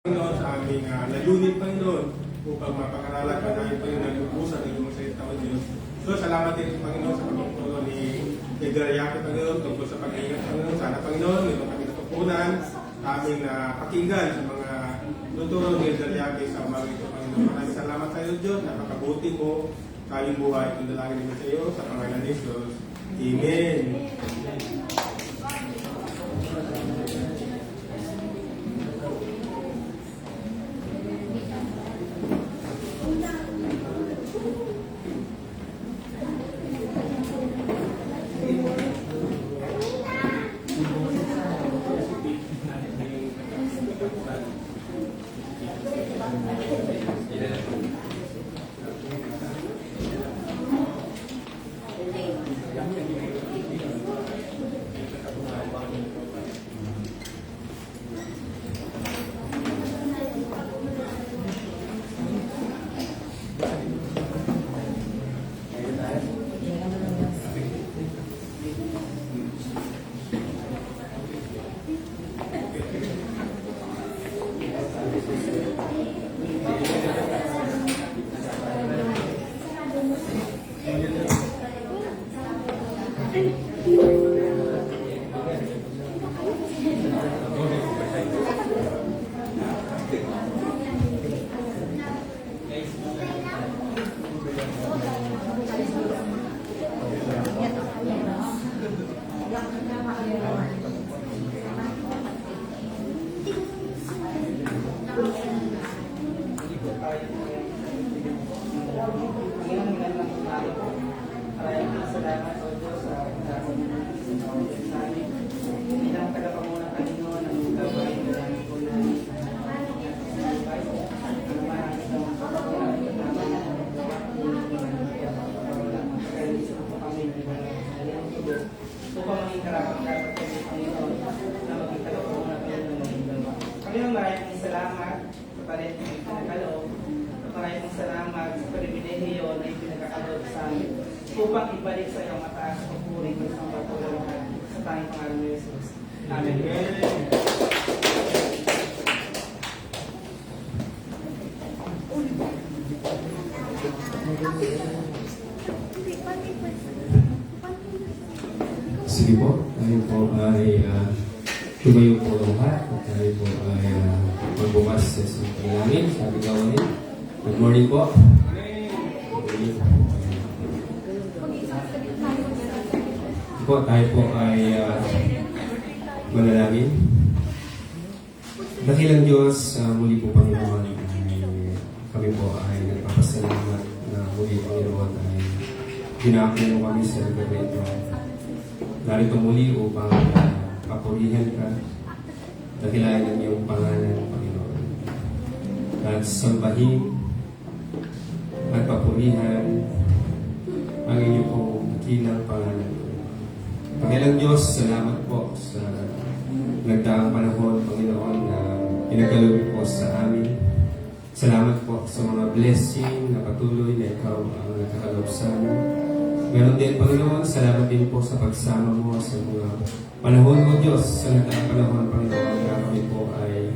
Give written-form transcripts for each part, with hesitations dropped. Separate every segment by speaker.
Speaker 1: Panginoon, sa aming layunin, Panginoon, upang mapakaralan ka namin, Panginoon, nagpupusan ng iyong salita ng Diyos. So, salamat din, Panginoon, sa pagpupulong ni Edgar Yaki, Panginoon, tungkol sa pag-iingat, Panginoon. Sana, Panginoon, ito kami natutunan, aming pakinggan sa mga tuturo ni Edgar Yaki sa umaga ito, Panginoon. Maraming salamat sa iyo, Diyos, napakabuti mo sa iyong buhay. Kung dalangin namin sa iyo, sa pangalan ni Jesus. Amen.
Speaker 2: Salamat o Diyos sa pagkakon ng namin. Bilang tagapangunan Panginoon ang gagawin na namin po na upang maging karapat-dapat kami Panginoon na maging tagapangunan Panginoon ng mundo. Panginoon, maraming salamat sa talento ng pinagkaloob. Maraming salamat sa pribilehiyo na ipinagkakaloob sa amin upang ibalik sa iyong mataas ang puri ng isang pagtulungan sa tanging pangalan ni Jesus. Amen.
Speaker 3: Sige po, tayo po ay tumayo po lahat at tayo po ay magbukas sa isang panalangin sa ating gawain. Good morning po. Po, tayo po ay manalangin. Dakilang Diyos, muli po Panginoon, kami po ay nagpapasalamat na muli Panginoon ay ginaakin mo kami sa gabi ito. Narito muli upang papurihan ka, dakilain ang iyong pangalan, Panginoon. At sambahin at papurihan ang inyong pong dakilang pangalan. Panginoon Diyos, salamat po sa nagdaang panahon, Panginoon, na pinagkaloob po sa amin. Salamat po sa mga blessing na patuloy na ikaw ang nagkakaloob sa amin. Ganon din, Panginoon, salamat din po sa pagsama mo sa mga panahon mo, Diyos, sa nagdaang panahon, Panginoon, na kami po ay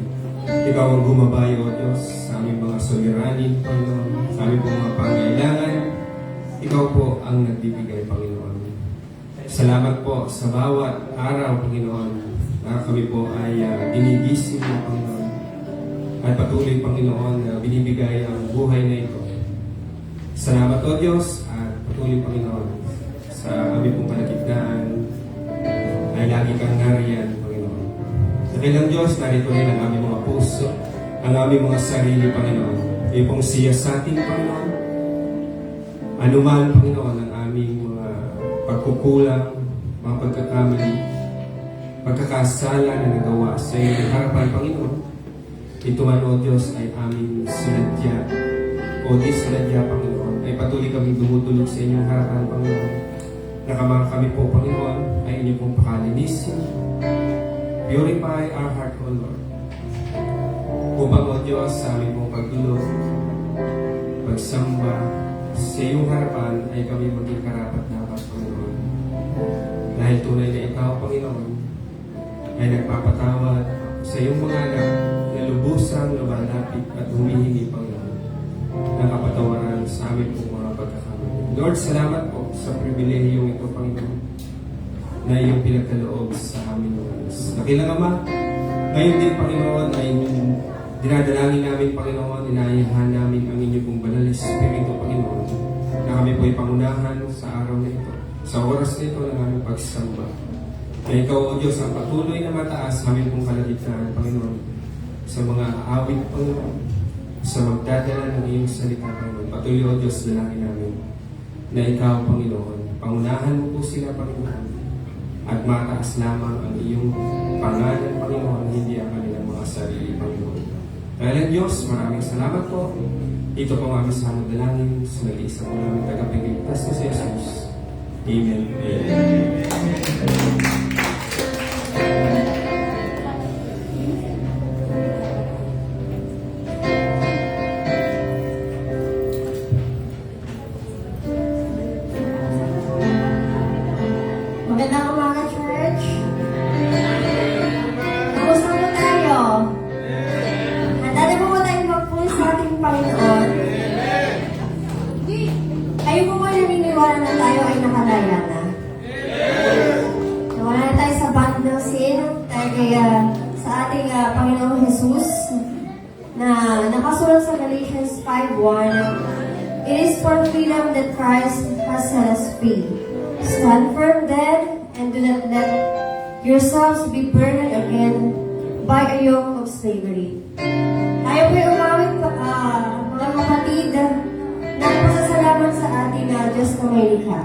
Speaker 3: ikaw ang gumabay, O Diyos, sa aming mga suliranin, Panginoon, sa aming mga pangailangan. Ikaw po ang nagbibigay, Panginoon. Salamat po sa bawat araw, Panginoon, na kami po ay dinigising mo, Panginoon. At patuloy, Panginoon, na binibigay ang buhay na ito. Salamat o Diyos at patuloy, Panginoon, sa aming pong kalagitnaan ay lagi kang nariyan, Panginoon. Sa kailang Diyos, narito rin ang aming mga puso, ang aming mga sarili, Panginoon. Iyo pong siya sa ating, Panginoon. Anuman, Panginoon, ang aming mga pagkukulang, mga pagkakamali, pagkakasala na nagawa sa iyong harapan, Panginoon. Ito man, O Diyos, ay aming sinadya o di sinadya, Panginoon, ay patuloy kaming dumutulog sa inyong harapan, Panginoon. Nakamang kami po, Panginoon, ay inyong pong pakalinisin. Purify our heart, O Lord. Upang, O Diyos, sa aming pong pagdulog, pagsamba, sa iyong harapan ay kami maging karapat-dapat, Panginoon. Dahil tunay na ikaw, Panginoon, ay nagpapatawad sa iyong mga anak na lubusang lumalapit at humihingi, Panginoon, ng kapatawaran sa amin pong mga pagkakamali. Lord, salamat po sa pribilehiyong ito, Panginoon, na iyong pinagkaloob sa amin, Lord. Nakilang Ama, ngayon din, Panginoon, ay dinadalangin namin, Panginoon, inayahan namin ang inyong pong banal na Espiritu, Panginoon, na kami po ay pangunahan sa araw na ito, sa oras na ito ng aming pagsamba. Na ikaw, O Diyos, ang patuloy na mataas aming pong kalagitnaan, Panginoon, sa mga awit, Panginoon, sa magdadala ng iyong salita, Panginoon. Patuloy, O Diyos, dalangin namin na ikaw, Panginoon, pangunahan mo po sila, Panginoon, at mataas lamang ang iyong pangalan, Panginoon, hindi ang kanilang mga sarili, Panginoon. Kaya Diyos, maraming salamat po. Ito po ang aming samang dalangin sa nag-iisa po namin tagapagligtas na si Jesus. Amen. Amen.
Speaker 4: Magandang umaga, church. Kamusta po tayo? Handa na po ba tayo mag-pull sa ating Panginoon? Kayo po ba naniniwala na tayo ay nakalaya na? Nawala na tayo sa bond ng sin kaya sa ating Panginoong Jesus na nakasulat sa Galatians 5:1. It is for freedom that Christ has set us free. Stand firm then, and do not let yourselves be burdened again by a yoke of slavery. Tayo po'y umawit mga kapatid, nagpasasalamat sa ating Diyos na may likha.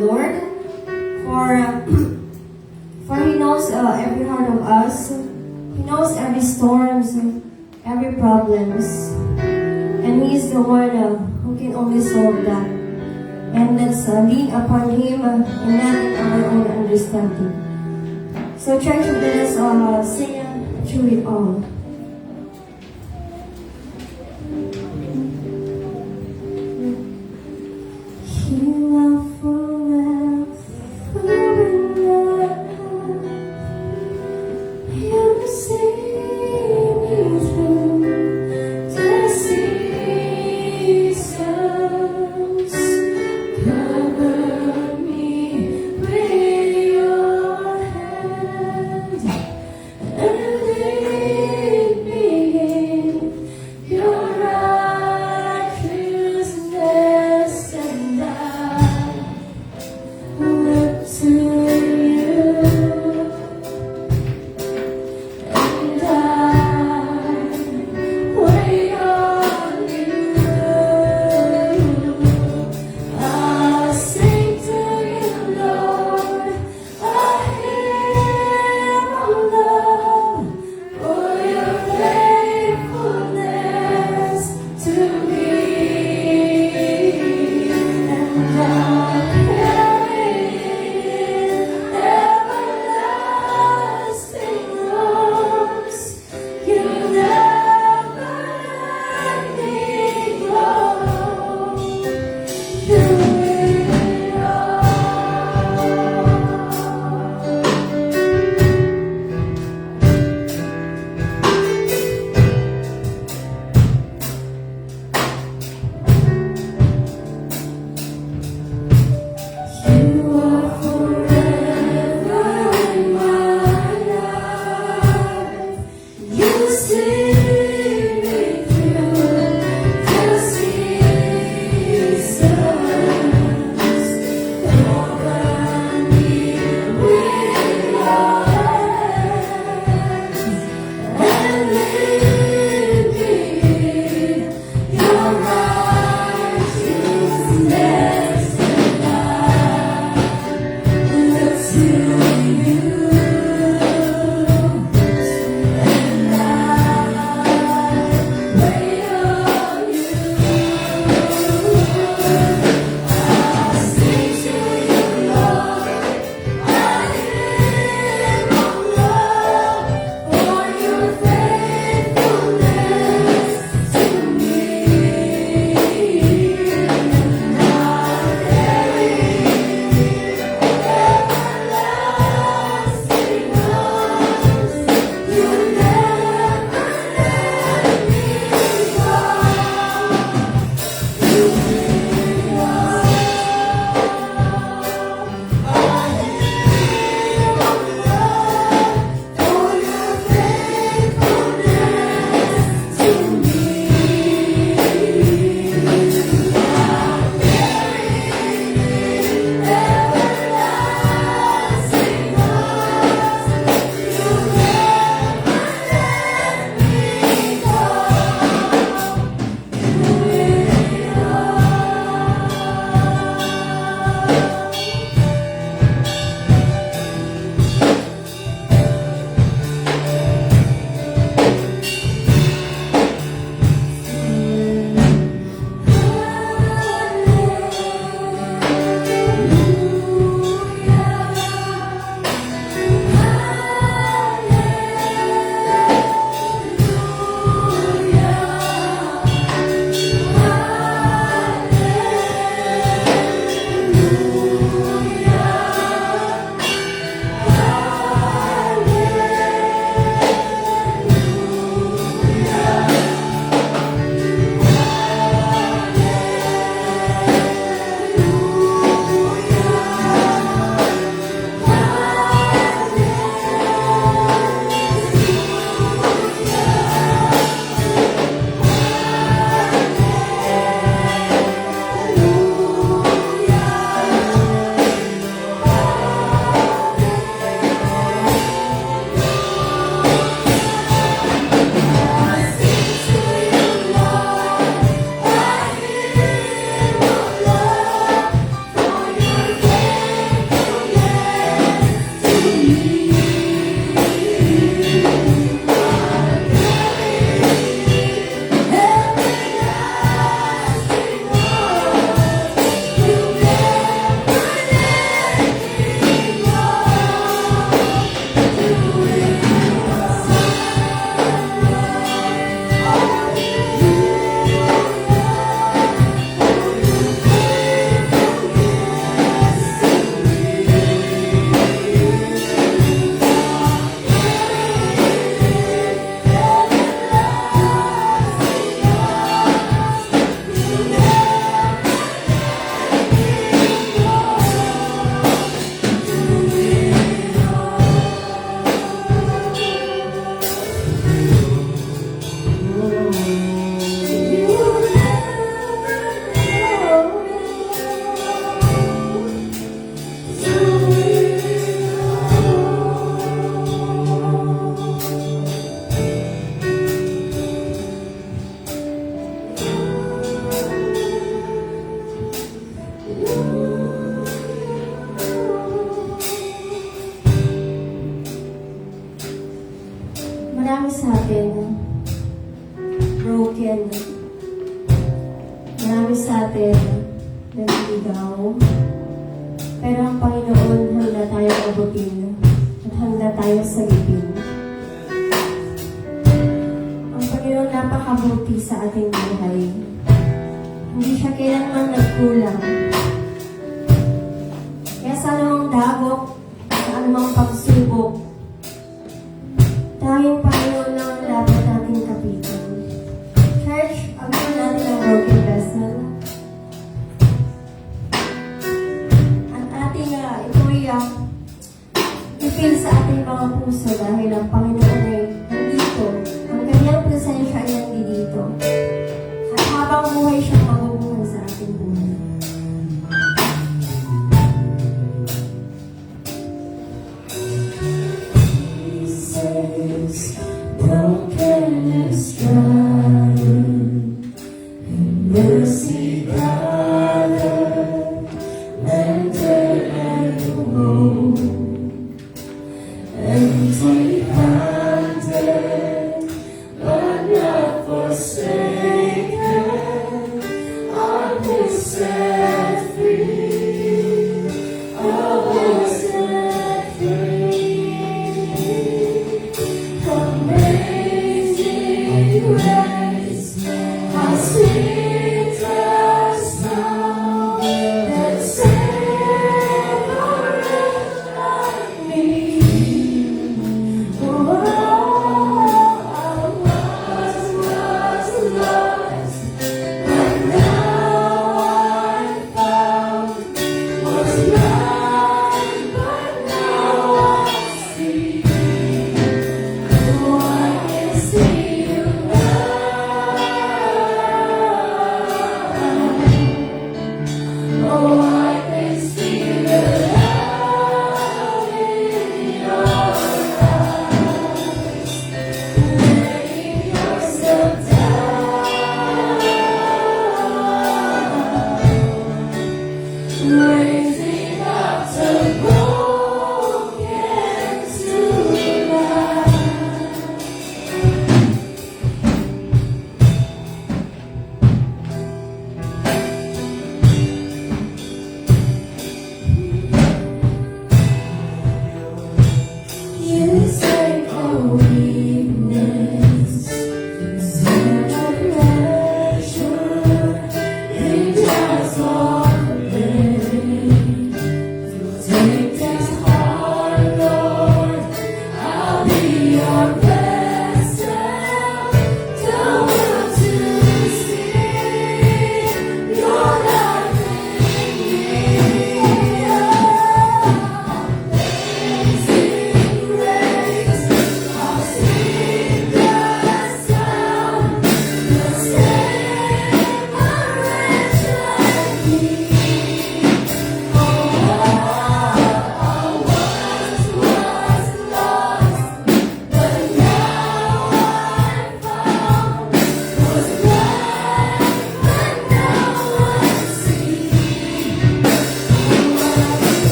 Speaker 4: Lord, for He knows every heart of us. He knows every storms, every problems, and He is the one who can only solve that. And let's lean upon Him and not in our own understanding. So, church, let us sing through it all. You are forever enough. You see me through the seasons. Cover me with your hand and lead marami sa atin broken. Marami sa atin naliligaw. Pero ang Panginoon handa tayong abutin at handa tayong salipin. Ang Panginoon napakabuti sa ating buhay. Hindi siya kailanman nagkulang. Kaya sa anumang dagok, sa anumang pagsubok, tayong Panginoon lang ang dapat nating kapitan. Church, agawan natin ang broken vessel. At ating ipil sa ating mga puso dahil ang Panginoon ay nandito. Ang kanyang presensya ay nandito. At habang buhay siyang mabubuhay sa ating buhay. Broken is dry, mercy gathered, mended and awoke, empty-handed, but not forsaken, always set free, always set free. Amazing grace, how sweet the sound that saved a wretch like me.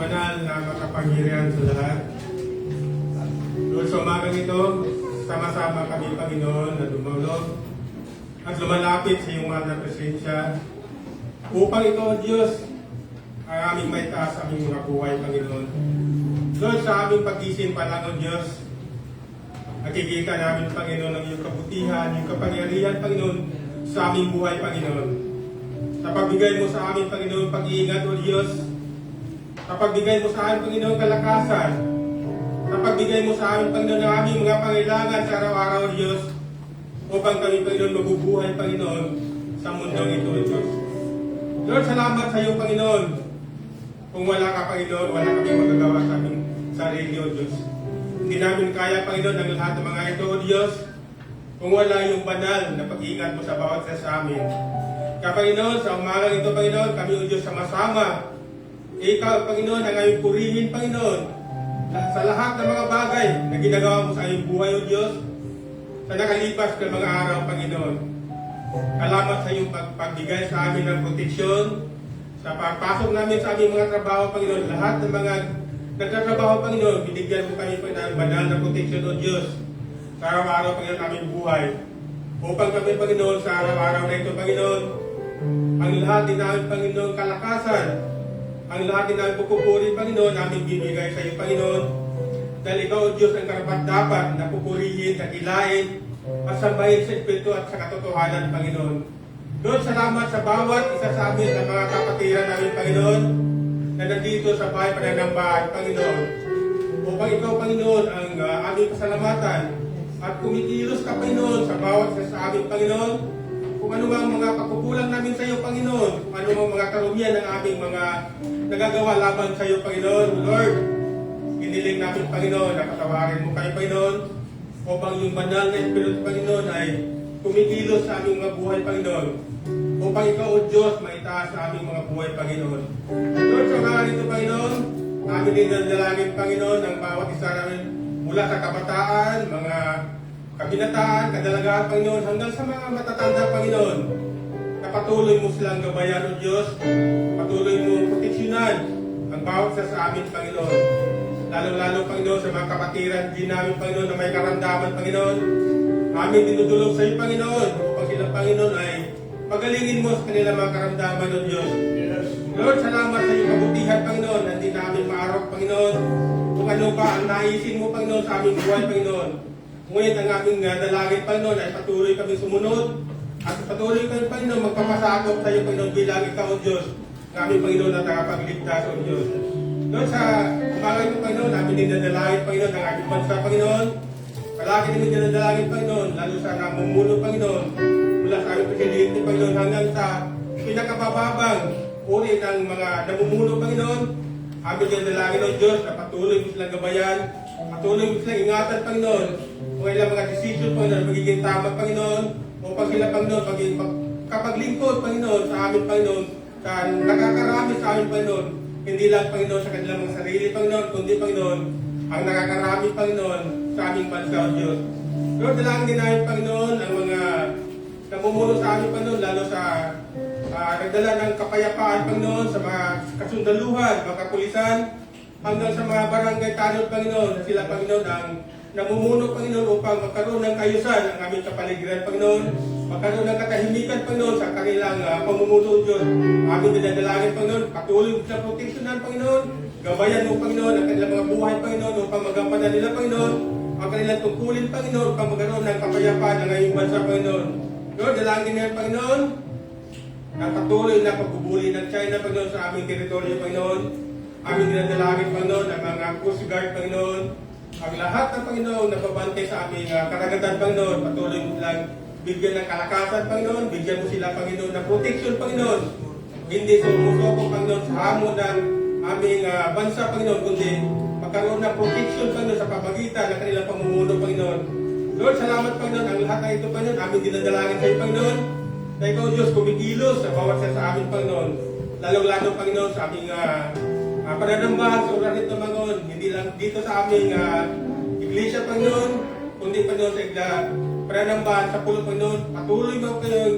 Speaker 1: banal na makapangyarihan sa lahat. Lord, sa umagang ito, sama-sama kami, Panginoon, na dumulog at lumalapit sa iyong mahal na presensya upang ikaw, Diyos, ay aming maitaas sa aming mga buhay, Panginoon. Lord, sa aming pag-isip pa lang, O Diyos, nakikita namin, Panginoon, ang iyong kabutihan, iyong kapangyarihan, Panginoon, sa aming buhay, Panginoon. Sa pagbigay mo sa amin, Panginoon, pag-iingat, O Diyos. Sa pagbigay mo sa amin, Panginoon, kalakasan. Sa pagbigay mo sa amin, Panginoon, ng aming mga pangailangan sa araw-araw, O Diyos, upang kami, Panginoon, mabubuhay, Panginoon, sa mundong ito, O Diyos. Lord, salamat sa iyo, Panginoon. Kung wala ka, Panginoon, wala kami magagawa sa aming sarili, O Diyos. Hindi namin kaya, Panginoon, ang lahat ng mga ito, O Diyos, kung wala yung banal na pag-iingat mo sa bawat isa sa amin. Kaya, Panginoon, sa umagang ito, Panginoon, kami, O Diyos, sama-sama. Ikaw, Panginoon, ang aming purihin, Panginoon, sa lahat ng mga bagay na ginagawa mo sa aming buhay, O Diyos, sa nakalipas ng mga araw, Panginoon. Salamat sa iyong pagbigay sa amin ng proteksyon, sa pagpasok namin sa aming mga trabaho, Panginoon. Lahat ng mga nagtatrabaho, Panginoon, binigyan mo kami ng banal na proteksyon, O Diyos, sa araw-araw, Panginoon, aming buhay. Upang kami, Panginoon, sa araw-araw na ito, Panginoon, ang lahat din namin, Panginoon, kalakasan, ang lahat din namin pupuri, Panginoon, namin bibigay sa iyo, Panginoon. Dahil ikaw, O Diyos, ang karapat-dapat na pupurihin, kakilain, at sambahin sa Espiritu at sa katotohanan, Panginoon. Lord, salamat sa bawat isa sa amin ng mga kapatiran namin, Panginoon, na nandito sa bahay pananambahan, Panginoon. Upang ikaw, Panginoon, ang aming pasalamatan at kumikilos ka, Panginoon, sa bawat isa sa amin, Panginoon. Kung ano mga pagkukulang namin sa iyo, Panginoon, kung ano mga karumian ng aming mga nagagawa laban sa iyo, Panginoon. Lord, iniling namin, Panginoon, na patawarin mo kayo, Panginoon, upang yung banal na Espiritu, Panginoon, ay kumikilos sa aming mga buhay, Panginoon. Upang ikaw, O Diyos, maitaas sa aming mga buhay, Panginoon. Lord, sa mga nito, Panginoon, amin din dalangin, Panginoon, ang bawat isa namin mula sa kabataan, mga kabinataan, kadalagaan, Panginoon, hanggang sa mga matatanda, Panginoon, na patuloy mo silang gabayan, O Diyos, patuloy mo proteksyonan ang bawat isa sa amin, Panginoon. Lalo-lalo, Panginoon, sa mga kapatiran din namin, Panginoon, na may karamdaman, Panginoon. Amin dinudulog sa iyo, Panginoon, upang sila, Panginoon, ay pagalingin mo sa kanilang mga karamdaman, O Diyos. Lord, salamat sa iyong kabutihan, Panginoon, na hindi namin maarok, Panginoon, kung ano ba ang naisin mo, Panginoon, sa aming buhay, Panginoon. Ngunit ang aming dalangin, Panginoon, ay patuloy kami sumunod, at patuloy kami, Panginoon, magpapasakop sa iyo, Panginoon, bilang ikaw, O Diyos, ng aming Panginoon na tagapagligtas, O Diyos. Lord, sa umaga ito, Panginoon, namin dinadalangin, Panginoon, ang aming bansa, Panginoon. Palagi namin dinadalangin, Panginoon, lalo sa namumuno, Panginoon, mula sa aming presidente, Panginoon, hanggang sa pinakabababang uri ng mga namumuno, Panginoon. Amin dinadalangin, O Diyos, na patuloy mo silang gabayan, patuloy mo silang ingatan, Panginoon, kung ilang mga decision, Panginoon, magiging tama, Panginoon, upang sila, Panginoon, magiging kapaglingkod, Panginoon, sa amin, Panginoon, sa nakakarami sa amin, Panginoon. Hindi lang, Panginoon, sa kanilang mga sarili, Panginoon, kundi, Panginoon, ang nakakarami, Panginoon, sa aming bansa, O Diyos. Lord, dalangin din namin, Panginoon, ang mga namumuno sa amin, Panginoon, lalo sa nagdala ng kapayapaan, Panginoon, sa mga kasundaluhan, mga kapulisan, hanggang sa mga barangay tanod, Panginoon, na sila, Panginoon, ang namumuno, Panginoon, upang magkaroon ng kayusan ang aming kapaligiran, Panginoon, magkaroon ng katahimikan, Panginoon, sa kanilang pamumuno, Diyos. Aming dinadalangin, Panginoon, patuloy sa proteksyonan, Panginoon, gabayan mo, Panginoon, ang kanilang mga buhay, Panginoon, upang magampanan nila, Panginoon, ang kanilang tungkulin, Panginoon, upang magkaroon ng kapayapaan ng ngayong bansa, Panginoon. Lord, dalangin niya, Panginoon, na patuloy na pagbubuli ng China, Panginoon, sa aming teritoryo, Panginoon. Aming dinadalangin, Panginoon, ang mga Coast Guard, Panginoon, ang lahat ng, Panginoon, na babantay sa aming karagatan, Panginoon, patuloy mo silang bigyan ng kalakasan, Panginoon, bigyan mo sila, Panginoon, ng protection, Panginoon. Hindi sumusoko, Panginoon, sa hamon ng aming bansa, Panginoon, kundi magkaroon ng protection, Panginoon, sa pamagitan ng kanilang pamumuno, Panginoon. Lord, salamat, Panginoon, ang lahat ng ito, Panginoon, aming dinadalangin sa iyo, Panginoon, na ikaw, Diyos, kumikilos sa bawat sa amin, Panginoon. Lalong-lalo, Panginoon, sa aming pananambahan sa oras nito, Panginoon, hindi lang dito sa aming iglesia, Panginoon, kundi, Panginoon, sa pananambahan sa pulo, Panginoon, patuloy mo, Panginoon,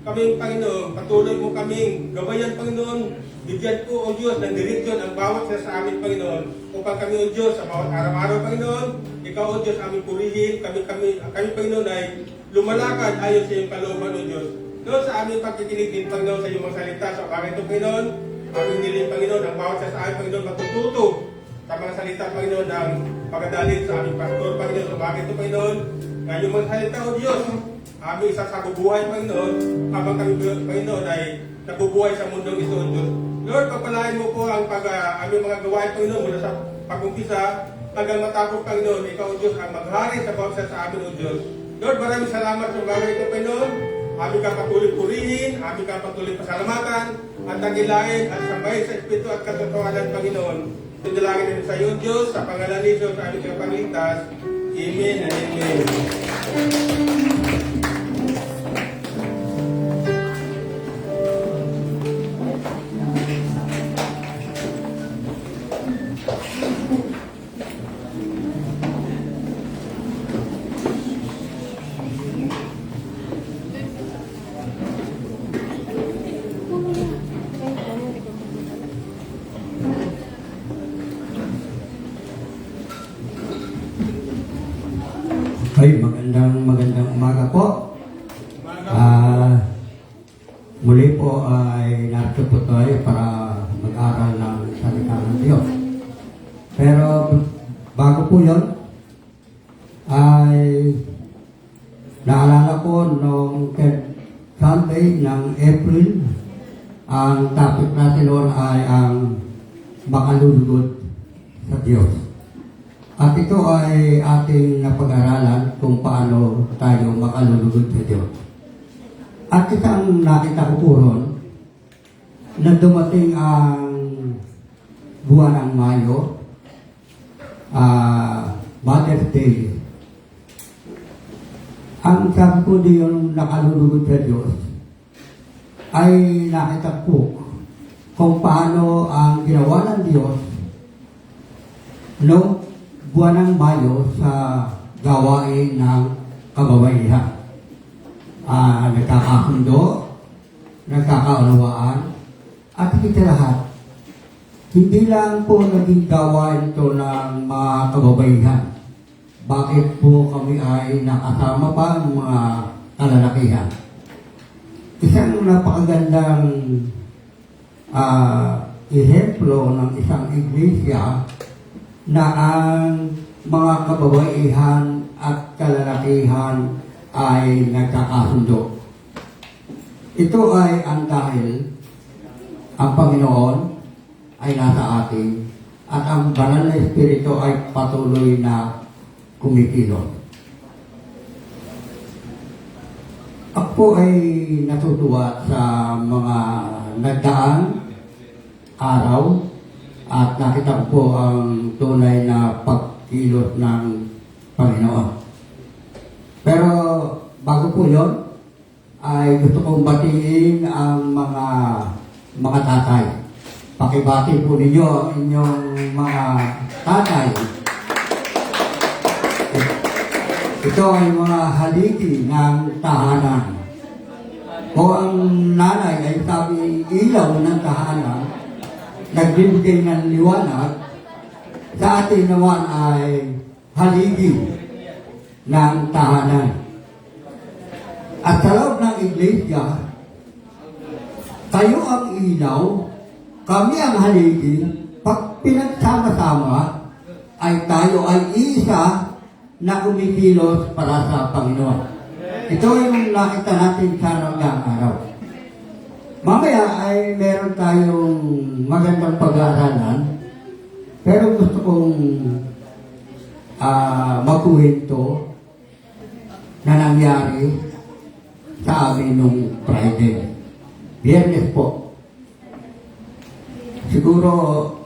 Speaker 1: kami, Panginoon, patuloy mo kaming gabayan, Panginoon. Bigyan po, O Diyos, ng direksyon ang bawat isa sa amin, Panginoon. Upang kami, O Diyos, sa bawat araw-araw, Panginoon, Ikaw, O Diyos, aming purihin. Kami, Panginoon, ay lumalakad ayon sa iyong kalooban, O Diyos. Lord, sa aming pagkikinig din, Panginoon, sa iyong mga salita, sa umaga ito, Panginoon, aming nilin, Panginoon, ang bawat isa sa amin, Panginoon, matututo sa mga salita, Panginoon, ng pagkadalin sa aming pastor, Panginoon, sa umaga ito, Panginoon, na yung mga salita, O Diyos, aming isasabubuhay, Panginoon, habang kami, Panginoon, ay nabubuhay sa mundong ito, O Diyos. Lord, pagpalain mo po ang aming mga gawain, Panginoon, mula sa pag-umpisa hanggang matapos, Panginoon. Ikaw, O Diyos, ang maghari sa bawat isa sa amin, O Diyos. Lord, maraming salamat sa umaga ito, Panginoon. Aming ka patuloy purihin, aming ka patuloy pasalamatan, at tagilain at sambahin sa Espiritu at katotohanan, Panginoon. Tinalangin namin sa iyo, Diyos, sa pangalan ni Jesus, aming kapangligtas. Amen and amen.
Speaker 5: Ay, magandang umaga po. Muli po ay narito po tayo para mag-aral ng salita ng Diyos. Pero bago po yun, ay naalala ko noong Sunday ng April, ang topic natin noon ay ang makalulugod sa Diyos. At ito ay ating napag-aralan kung paano tayo makalulugod sa Diyos. At isang nakita ko po ron, na dumating ang buwan ng Mayo, Mother's Day. Ang sabi ko di yung nakalulugod sa Diyos, ay nakita ko kung paano ang ginawa ng Diyos noong buwan ng Mayo sa gawain ng kababaihan. Nagkakasundo, nagkakaunawaan, at higit lahat, hindi lang po naging gawain ito ng mga kababaihan. Bakit po kami ay nakasama pa ng mga kalalakihan? Isang napakagandang ehemplo ng isang iglesia na ang mga kababaihan at kalalakihan ay nagkakasundo. Ito ay ang dahil ang Panginoon ay nasa atin at ang banal na Espiritu ay patuloy na kumikilos. Ako ay natutuwa sa mga nagdaang araw at nakita ko po ang tunay na pagkilos ng Panginoon. Pero bago po yun, ay gusto kong batiin ang mga tatay. Pakibati po ninyo ang inyong mga tatay. Ito ay mga haligi ng tahanan. Kung ang nanay ay sabi ilaw ng tahanan, nagbibigay ng liwanag, sa atin naman ay haligi ng tahanan. At sa loob ng iglesia, kayo ang ilaw, kami ang haligi, pag pinagsama-sama, ay tayo ay isa na kumikilos para sa Panginoon. Ito yung nakita natin sa hanggang araw. Mamaya ay meron tayong magandang pag-aaralan, pero gusto kong magkuwento na nangyari sa amin nung Friday. Biyernes po. Siguro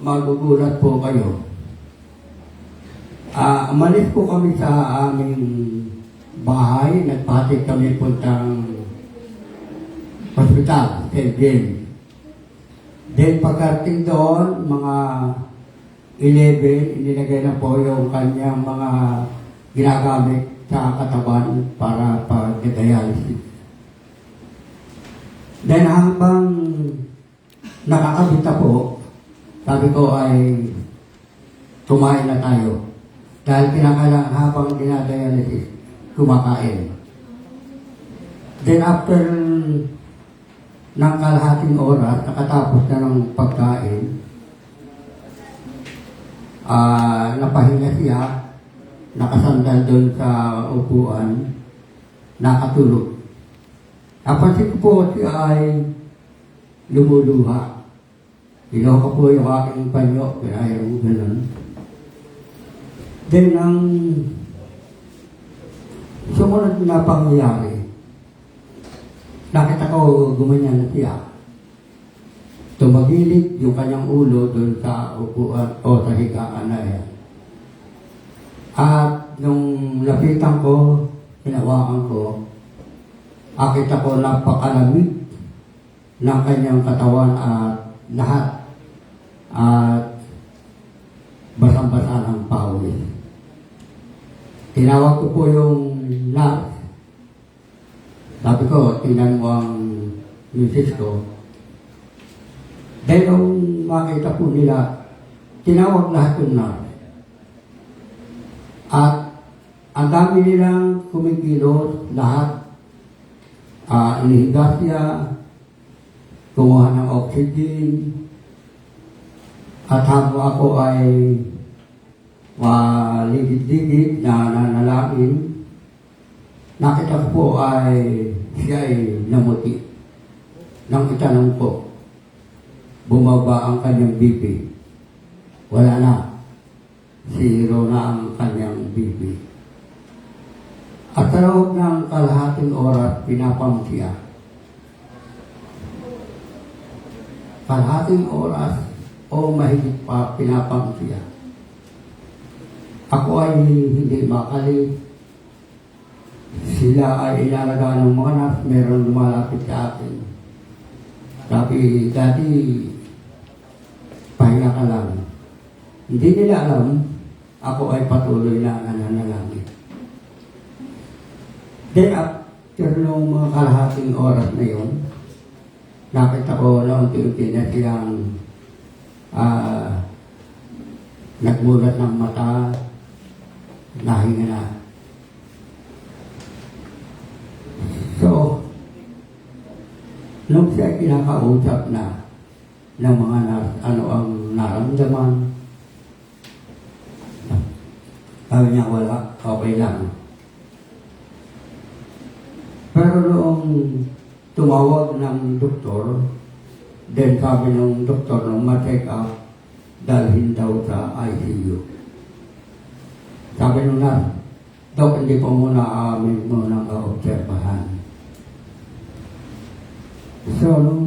Speaker 5: magugulat po kayo. Umalis po kami sa aming bahay, nagpatid kami puntang hospital, St. James. Then pagkarating doon, mga 11, inilagay na po yung kanyang mga ginagamit sa katawan para pag-dialysis. Then habang nakakabit na po, sabi ko ay kumain na tayo. Dahil kinakailangan habang dinadialysis, kumakain. Then after ng kalahating oras, nakatapos na ng pagkain, napahinga siya, nakasandal doon sa upuan, nakatulog. Napansin ko po siya ay lumuluha. Ginawa ko po yung aking panyo, kaya yung gano'n. Then ang sumunod na pangyayari, nakita ko gumanyan na siya. Tumagilid yung kanyang ulo doon sa upuan o sa higaan na yan. At nung lapitan ko, hinawakan ko, akita ko napakalamig ng kanyang katawan at lahat at basang-basa ng pawis. Tinawag ko po yung nurse. Sabi ko, tingnan mo ang misis ko. Dahil nung makita po nila, tinawag lahat yung nurse. At ang dami nilang kumikilos, lahat. Inihiga siya, kumuha ng oxygen, at habang ako ay ligid-ligid na nanalangin, nakita ko po ay siya ay namuti. Nang itanong ko, bumaba ang kanyang BP. Wala na. 0 na ang kanyang BP. At sa loob ng kalahating oras, pinapam siya. Kalahating oras o mahigit pa, pinapam siya. Ako ay hindi makali. Sila ay inalagaan ng mga nurse, meron lumalapit sa akin. Sabi, dati, pahinga ka lang. Hindi nila alam, ako ay patuloy na nananalangin. Then after nung mga kalahating oras na yun, nakita ko na unti-unti na silang nagmulat ng mata, nahinga na. So, nung siya kinakausap na ng mga nurse, ano ang naramdaman, sabi niya wala, okay lang. Pero noong tumawag ng doktor, then sabi ng doktor nung ma-check up, dalhin daw sa ICU. Sabi nung nurse, Dok, hindi po muna amin muna ka-obserbahan. So, nung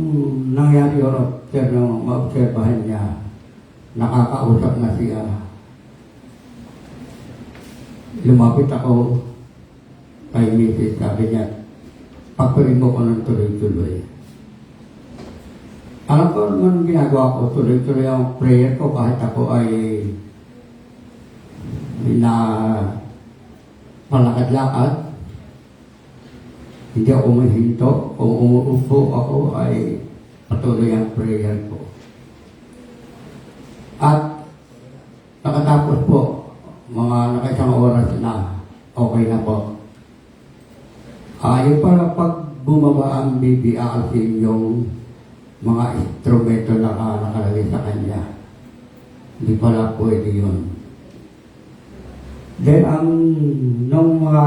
Speaker 5: nangyari yun, nung ma-obserbahan niya, nakakausap na siya. Lumapit ako kay Mrs. Sabi niya, pagpirin mo ko ng tuloy-tuloy. Alam ko naman ginagawa ko, tuloy-tuloy ang prayer ko kahit ako ay na malakad-lakad. Hindi ako mahinto. Kung umuupo ako ay patuloy ang prayer ko. At nakatapos po, mga nakaisang oras na, okay na po. Yung pala pag bumaba ang baby, aasin yung mga instrumento na nakalagay sa kanya. Hindi pala pwede yun. Then, nung mga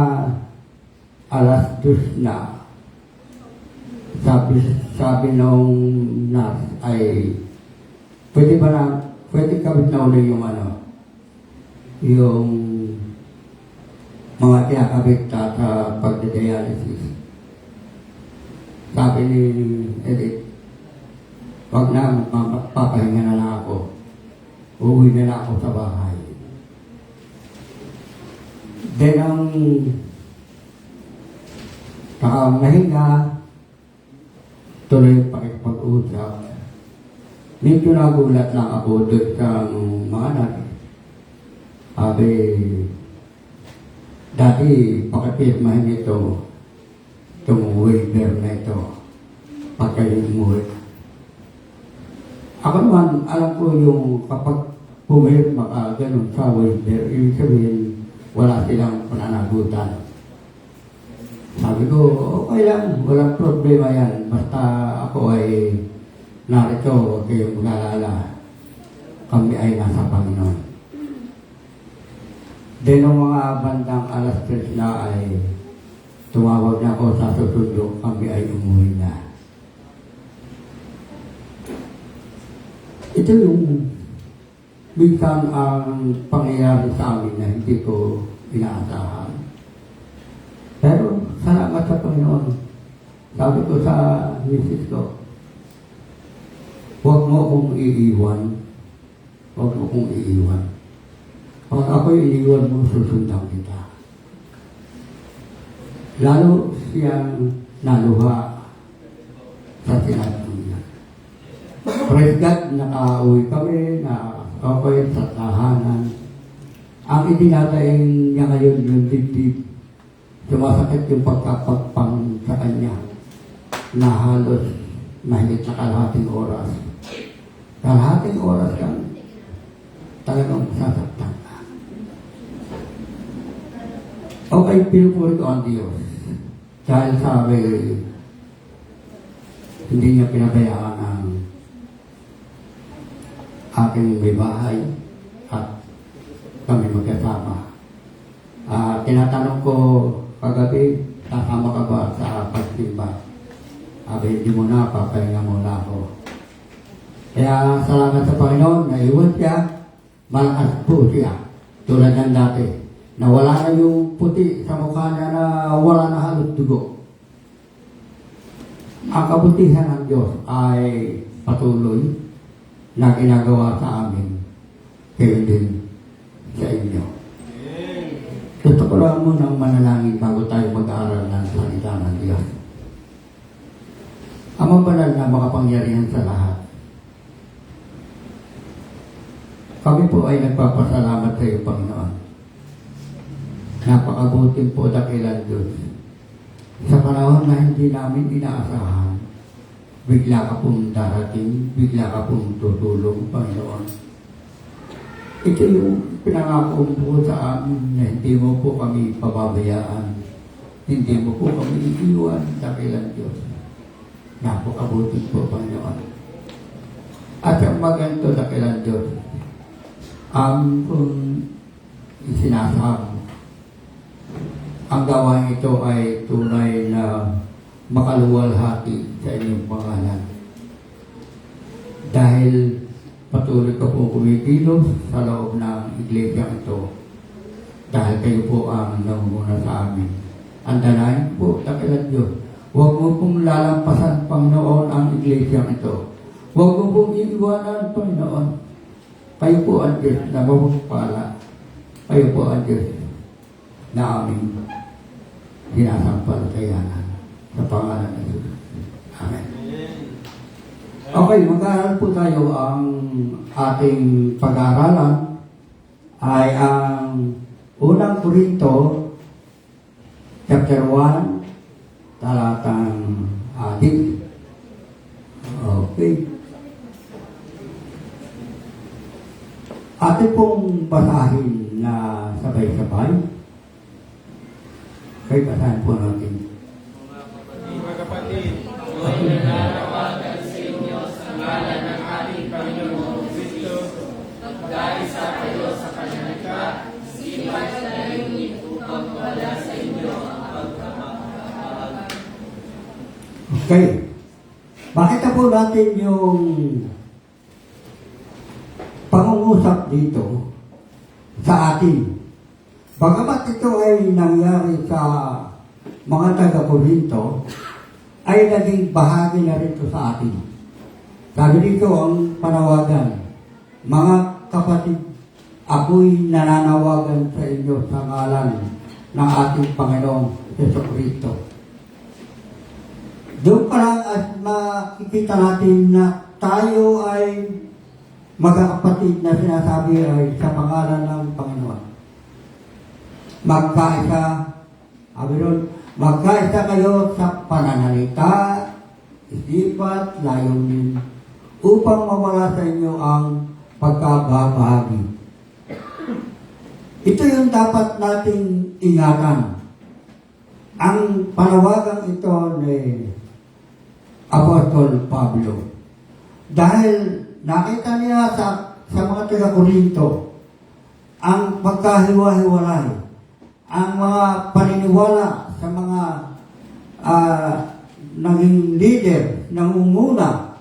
Speaker 5: alas 2 na, sabi nung nurse ay, pwede kabit na ulit yung yung mga kinakabit sa pagdidialysis. Sabi ni Edith, wag na, papahinga na lang ako. Uuwi na lang ako sa bahay. Then ang nahinga, tuloy pakipag-usap. Medyo nagulat lang ako doon sa mga anak. Sabi, dati pakipirmahin ito, itong waiver na ito. pag kayo umuwi. Ako naman, alam ko yung kapag pumayot ganun sa winter, ibig sabihin, wala silang pananagutan. Sabi ko, okay lang, walang problema yan. Basta ako ay narito, huwag kayong mag-alala. Kami ay nasa Panginoon. Then, nung mga bandang alas 3 na ay tumawag na ako sa susundo, kami ay umuwi na. Ito yung minsan ang pangyayari sa amin na hindi ko inaasahan. Pero salamat sa Panginoon. Sabi ko sa misis ko, huwag mo akong iiwan. Huwag mo akong iiwan. Pag ako'y iniwan mo, susundan kita. Lalo siyang naluha sa sinabi niya. Praise God, nakauwi kami, nakauwi sa tahanan. Ang itinatayin niya ngayon yung dibdib. Sumasakit yung pagkapagpang sa kanya na halos mahigit na kalahating oras. Kalahating oras kang talagang sasaktan ka. Okay, pinupuri ko ang Diyos. Dahil sabi, hindi niya pinabayaan ang aking may bahay at kami magkasama. Tinatanong ko kagabi, kasama ka ba sa pagsimba? Sabi, hindi mo na, papahinga muna ako. Kaya salamat sa Panginoon, naiwan siya, malakas po siya, tulad ng dati. Nawala na yung puti sa mukha niya na wala na halos dugo. Ang kabutihan ng Diyos ay patuloy na ginagawa sa amin, kayo din sa inyo. Gusto ko lang munang manalangin bago tayo mag-aaral ng salita ng Diyos. Amang banal na makapangyarihan sa lahat. Kami po ay nagpapasalamat sa iyo, Panginoon. Napakabuting po dakilan Diyos. Sa panahon na hindi namin inaasahan, bigla ka pong darating, bigla ka pong tutulong, Panginoon. Ito yung pinangako po sa amin na hindi mo po kami pababayaan, hindi mo po kami iiwan, dakilan Diyos. Napakabuting po, Panginoon. At ang maganto, dakilan Diyos, kung isinasam, ang gawain ito ay tunay na makaluwalhati sa inyong pangalan. Dahil patuloy ka po kumikilos sa loob ng iglesia ito. Dahil kayo po ang namumuna sa amin. Andalain po, dakilan Diyos. Huwag mo pong lalampasan, Panginoon, ang iglesia ito. Huwag mo pong iiwanan, Panginoon. Kayo po ang Diyos na mapagpala. Kayo po ang Diyos na aming sinasampalatayanan sa pangalan ng Diyos. Amen. Okay, mag-aaral po tayo. Ang ating pag-aaralan ay ang unang Korinto, chapter 1, talatang 6. Okay. Atin pong basahin na sabay-sabay. Kaya basahin po natin.
Speaker 1: Mga kapatid, ako'y nananawagan sa inyo sa ngalan ng ating Panginoong Kristo, dahil sa kayo sa kanyalika, sipat na layunin upang wala sa inyo ang pagkamahal.
Speaker 5: Okay. Bakit po natin yung pangungusap dito sa atin? Bagamat ito ay nangyari sa mga taga-Korinto, ay naging bahagi na rin ito sa atin. Sabi dito ang panawagan, mga kapatid, ako'y nananawagan sa inyo sa ngalan ng ating Panginoong Jesucristo. Doon pa lang at makikita natin na tayo ay magkakapatid na sinasabi ay sa pangalan ng Panginoon. Magkaisa, sabi doon, magkaisa kayo sa pananalita, isipan, layunin, upang mawala sa inyo ang pagkababahagi. Ito yung dapat nating ingatan. Ang panawagan ito ni Apostol Pablo. Dahil nakita niya sa mga taga-Korinto ang pagkahiwa-hiwalay, ang mga paniniwala sa mga naging leader, nangunguna.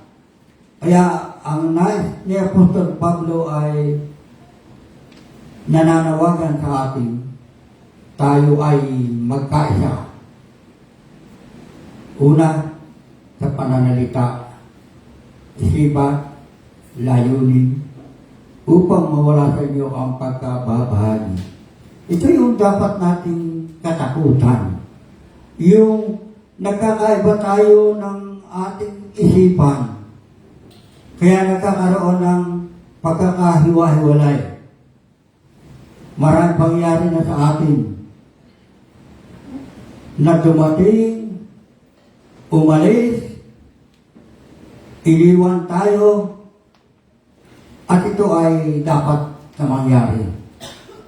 Speaker 5: Kaya ang nais ni Apostol Pablo ay nananawagan sa atin, tayo ay magkaisa. Una, sa pananalita, isipan, layunin, upang mawala sa inyo ang pagkababahagi. Ito yung dapat nating katakutan. Yung nagkakaiba tayo ng ating isipan, kaya nagkakaroon ng pagkakahiwa-hiwalay. Maraming pangyari na sa atin na dumating, umalis, iniwan tayo, at ito ay dapat na mangyari.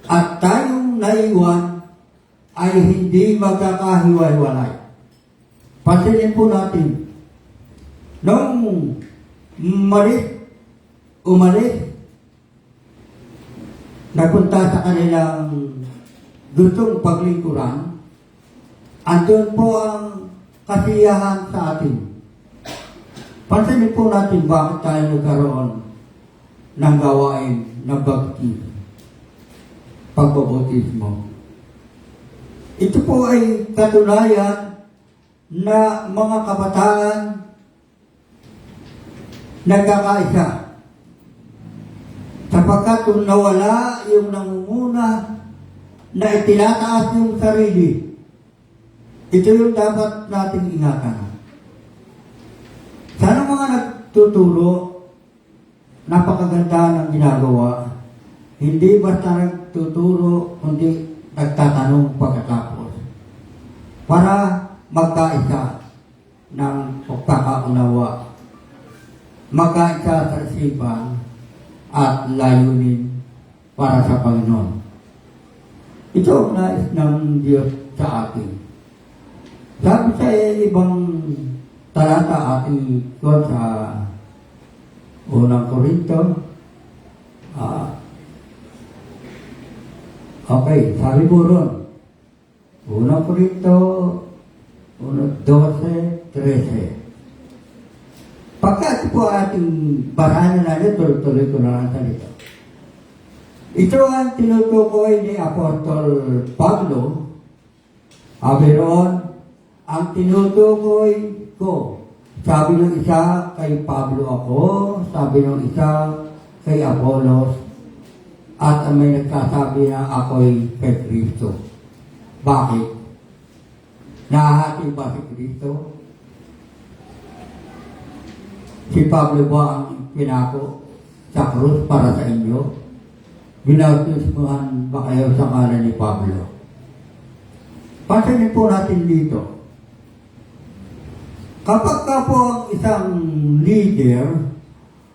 Speaker 5: At tayong naiwan ay hindi magkakahiwa-hiwalay. Pansinin po natin, nung umalis, napunta sa kanilang gustong paglingkuran, andun po ang kasiyahan sa atin. Pansinin po natin bakit tayo nagkaroon ng gawain ng baptismo, pagbabautismo. Ito po ay katunayan na mga kabataan nagkakaisa. Sapagkat kung nawala yung nangunguna na itinataas yung sarili, ito yung dapat nating ingatan. Sana mga nagtuturo, napakaganda ng ginagawa. Hindi basta nagtuturo, kundi nagtatanong pagkatapos. Para magkaisa ng pagkakaunawa, magkaisa sa isipan at layunin para sa Panginoon. Ito ang nais ng Diyos sa atin. Sabi sa ibang talata ating ko sa Unang Korinto, okay, sabi mo ron, Unang Korinto 12:13. Pagka ito po ating barahan na natin, tuloy ko na lang salita. Ito ang tinutukoy ni Apostol Pablo. Sabi roon, ang tinutukoy ko, sabi ng isa kay Pablo ako, sabi ng isa kay Apollos, at may nagsasabi na ako'y kay Kristo. Bakit? Nahahati ba si Kristo? Si Pablo ba ang pinako sa krus para sa inyo? Binautismuhan ba kayo sa ngalan ni Pablo? Pansinin po natin dito. Kapag ka po ang isang leader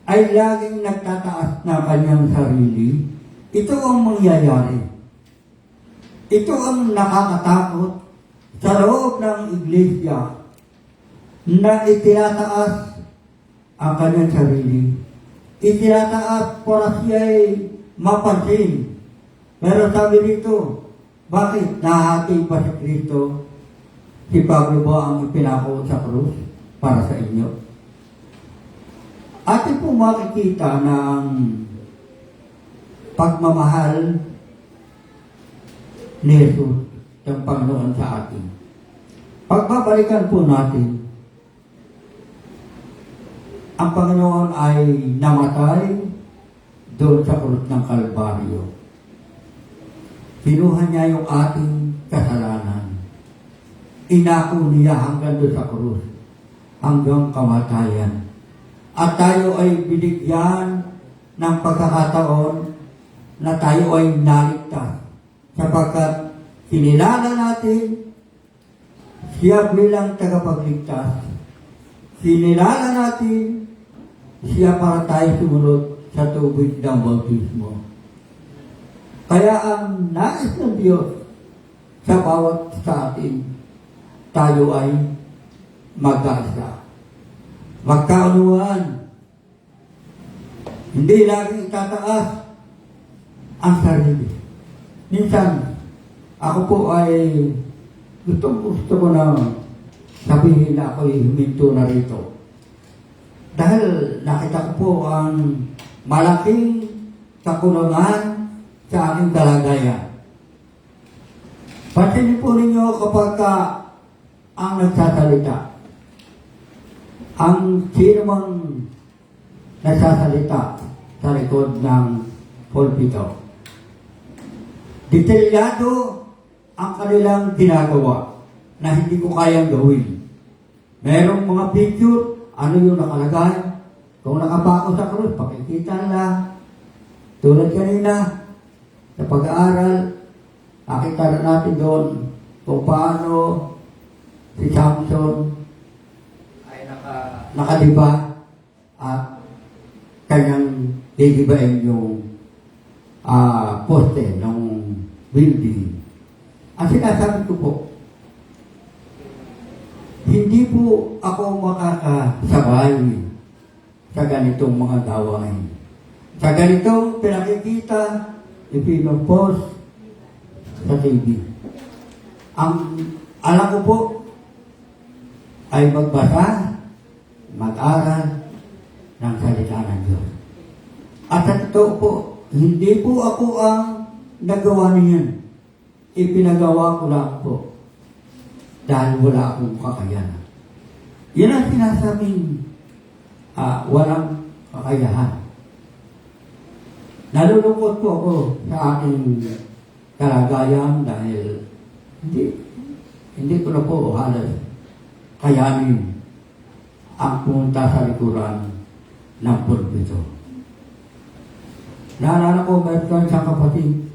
Speaker 5: ay laging nagtataas na kanyang sarili, ito ang mangyayari. Ito ang nakakatakot sa loob ng iglesia na itinataas ang kanyang sarili. Itinataas para siya'y mapansin. Pero sabi rito, bakit nahati pa si Kristo? Si Pablo ba ang ipinako sa krus para sa inyo? Atin po makikita ng pagmamahal ni Jesus ng Panginoon sa atin. Pagbabalikan po natin, ang Panginoon ay namatay doon sa krus ng Kalbaryo. Kinuha niya yung ating kasalanan. Inako niya hanggang doon sa krus, hanggang kamatayan. At tayo ay binigyan ng pagkakataon na tayo ay naligtas. Sapagkat kinilala natin siya bilang tagapagligtas. kinilala natin siya para tayo sumunod sa tubig ng bautismo. Kaya ang nais ng Diyos sa bawat sa atin, tayo ay magkaisa. Magkaunawaan. Hindi laging itataas ang sarili. Minsan, ako po ay gusto ko na sabihin na ako'y huminto na rito. Dahil nakita ko po ang malaking kakulangan sa aking kalagayan. Pansinin po ninyo kapag ang nagsasalita, ang sino mang nagsasalita sa likod ng pulpito, detalyado ang kanilang ginagawa na hindi ko kayang gawin. Merong mga picture, ano yung nakalagay, kung nakapako sa krus, pakikita nila. Tulad kanina, sa pag-aaral, nakita na natin doon kung paano si Samson ay nakadiba at kanyang gigibain yung poste ng building. Ang sinasabi ko po, hindi po ako makakasabay sa ganitong mga gawain. Sa ganitong pinakikita, ipinupost sa TV. Ang alam ko po ay magbasa, mag-aral ng salita ng Diyos. At sa totoo po, hindi po ako ang nagawa niyan. Ipinagawa ko lang po dahil wala akong kakayahan. Yan ang sinasabing walang kakayahan. Nalulungkot po ako sa aking kalagayan dahil hindi ko na po halos kayanin ang pumunta sa likuran ng pulpito. Naalala ko, meron siyang kapatid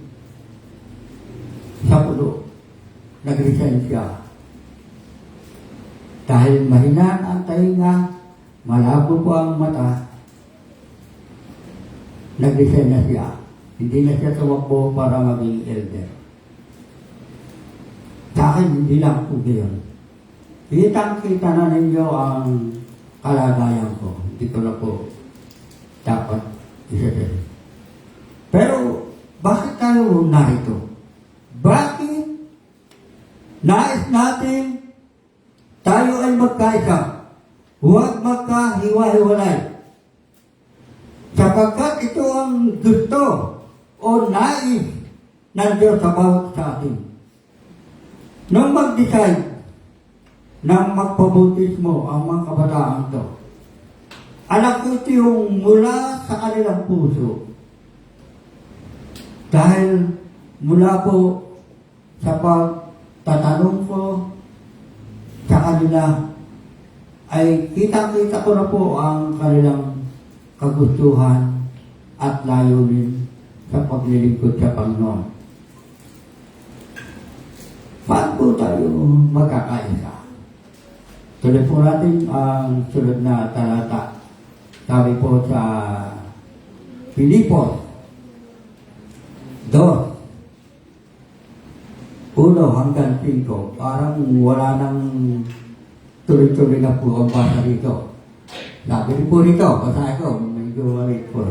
Speaker 5: sa pulo, nag-resign siya. Dahil mahina ang tainga, malabo po ang mata, nag-resign na siya. Hindi na siya tumakbo para maging elder. Sa akin, hindi lang po gayon. Kitang-kita na ninyo ang kalagayan ko. Hindi ko na po dapat isasabi. Pero, bakit tayo narito? Bakit nais natin tayo ay magkaisa? Huwag magkahiwa-hiwalay. Sapagkat ito ang gusto o nais ng Diyos sa bawat sa atin. Nung mag-decide na magpabautismo ang mga kabataan ito, alam ko ito yung mula sa kanilang puso. Dahil mula po sa pagtatanong ko sa kanila, ay kitang-kita ko na po ang kanilang kagustuhan at layunin sa paglilingkod sa Panginoon. Paano po tayo magkakaisa? Tuloy po natin ang sunod na talata. Sabi po sa Filipos 2:1-5, parang wala nang tuloy-tuloy na po ang basa rito. Sabi po rito, basahin ko, medyo malit po.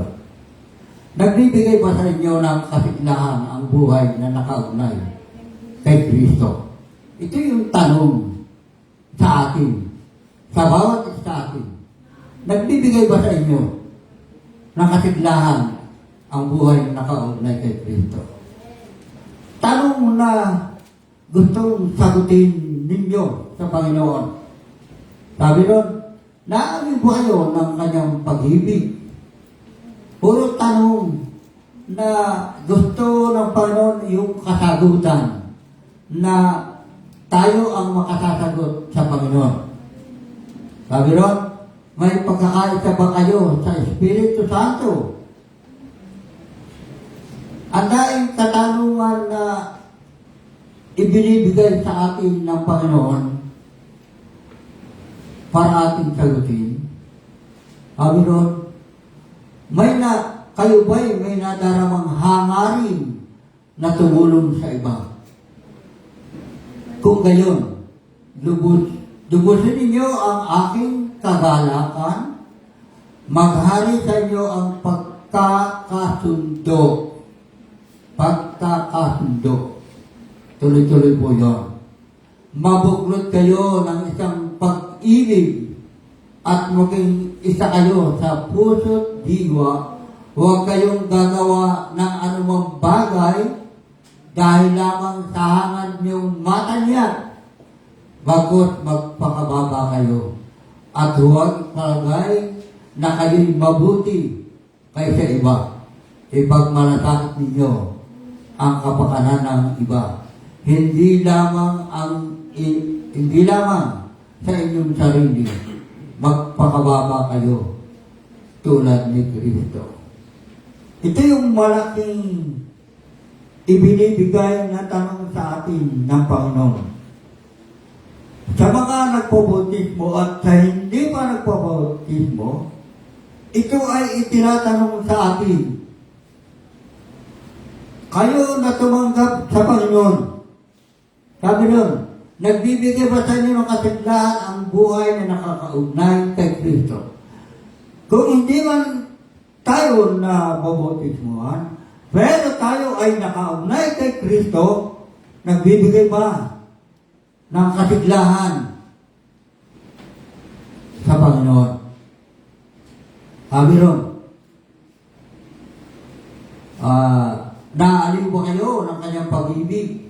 Speaker 5: Nagbibigay ba sa inyo ng kasiglahan ang buhay na nakaugnay kay Kristo? Ito yung tanong sa atin, sa bawat isa sa atin. Nagbibigay ba sa inyo ng kasiglahan ang buhay na nakaugnay kay Kristo? Tanong na gustong sagutin ninyo sa Panginoon. Sabi doon, naamin po kayo ng kanyang pag-ibig. Puro tanong na gusto ng Panginoon yung kasagutan na tayo ang makasasagot sa Panginoon. Sabi doon, may pagkakaisa ba kayo sa Espiritu Santo? Ang daing katanungan na ibinibigay sa atin ng Panginoon para ating sagutin. Sabi doon, kayo ba'y may nadaramang hangarin na tumulong sa iba? Kung gayon, lubusin ninyo ang aking kagalakan, maghari sa inyo ang pagkakasundo. Pagkakasundo. Tuloy-tuloy po yun. Mabuklod kayo ng isang pag-ibig at maging isa kayo sa puso't diwa. Huwag kayong gagawa ng anumang bagay dahil lamang sa hangad niyong matanya. Bagos magpakababa kayo. At huwag palagay na kayo'y mabuti kaysa iba. Ipagmalasakit ninyo ang kapakanan ng iba. Hindi lamang sa inyong sarili. Magpakababa kayo tulad ni Kristo. Ito yung malaking ibinibigay na tanong sa atin ng Panginoon. Sa mga nagpabautismo at sa hindi pa nagpabautismo, ito ay itinatanong sa atin. Kayo na tumanggap sa Panginoon. Sabi nun, nagbibigay ba sa inyo ng kasiglahan ang buhay na nakakaugnay kay Kristo? Kung hindi man tayo na babautismuhan, pero tayo ay nakaugnay kay Kristo, nagbibigay ba ng kasiglahan sa Panginoon? Sabi ron, naaliw ba kayo ng kanyang pag-ibig?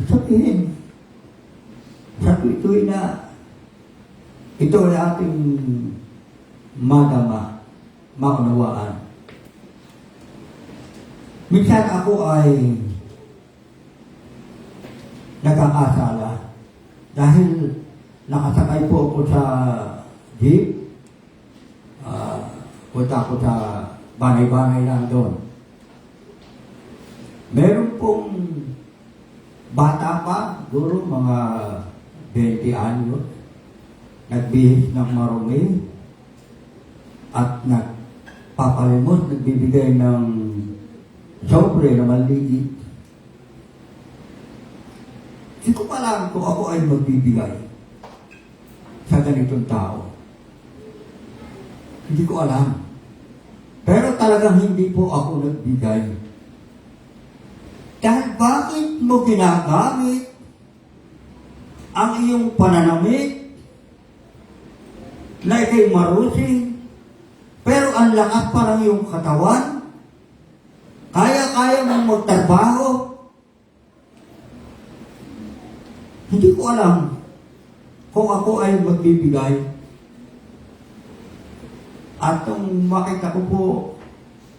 Speaker 5: Sabihin, sa tuwing na ito ay ating madama, maunawaan. Minsan ako ay nagkakasala dahil nakasakay po ako sa jeep. Punta ako sa banay-banay lang doon. Meron pong bata pa, siguro mga 20 anyos, nagbihis ng marumi at nagpapalimos, nagbibigay ng sobre na maliit. Hindi ko pa alam kung ako ay magbibigay sa ganitong tao. Hindi ko alam. Pero talagang hindi po ako nagbigay. Dahil bakit mo ginagamit ang iyong pananamit na ikay marusing, pero ang lakas pa ng iyong katawan? Kaya mong magtrabaho? Hindi ko alam kung ako ay magbibigay. At nung makita ko po,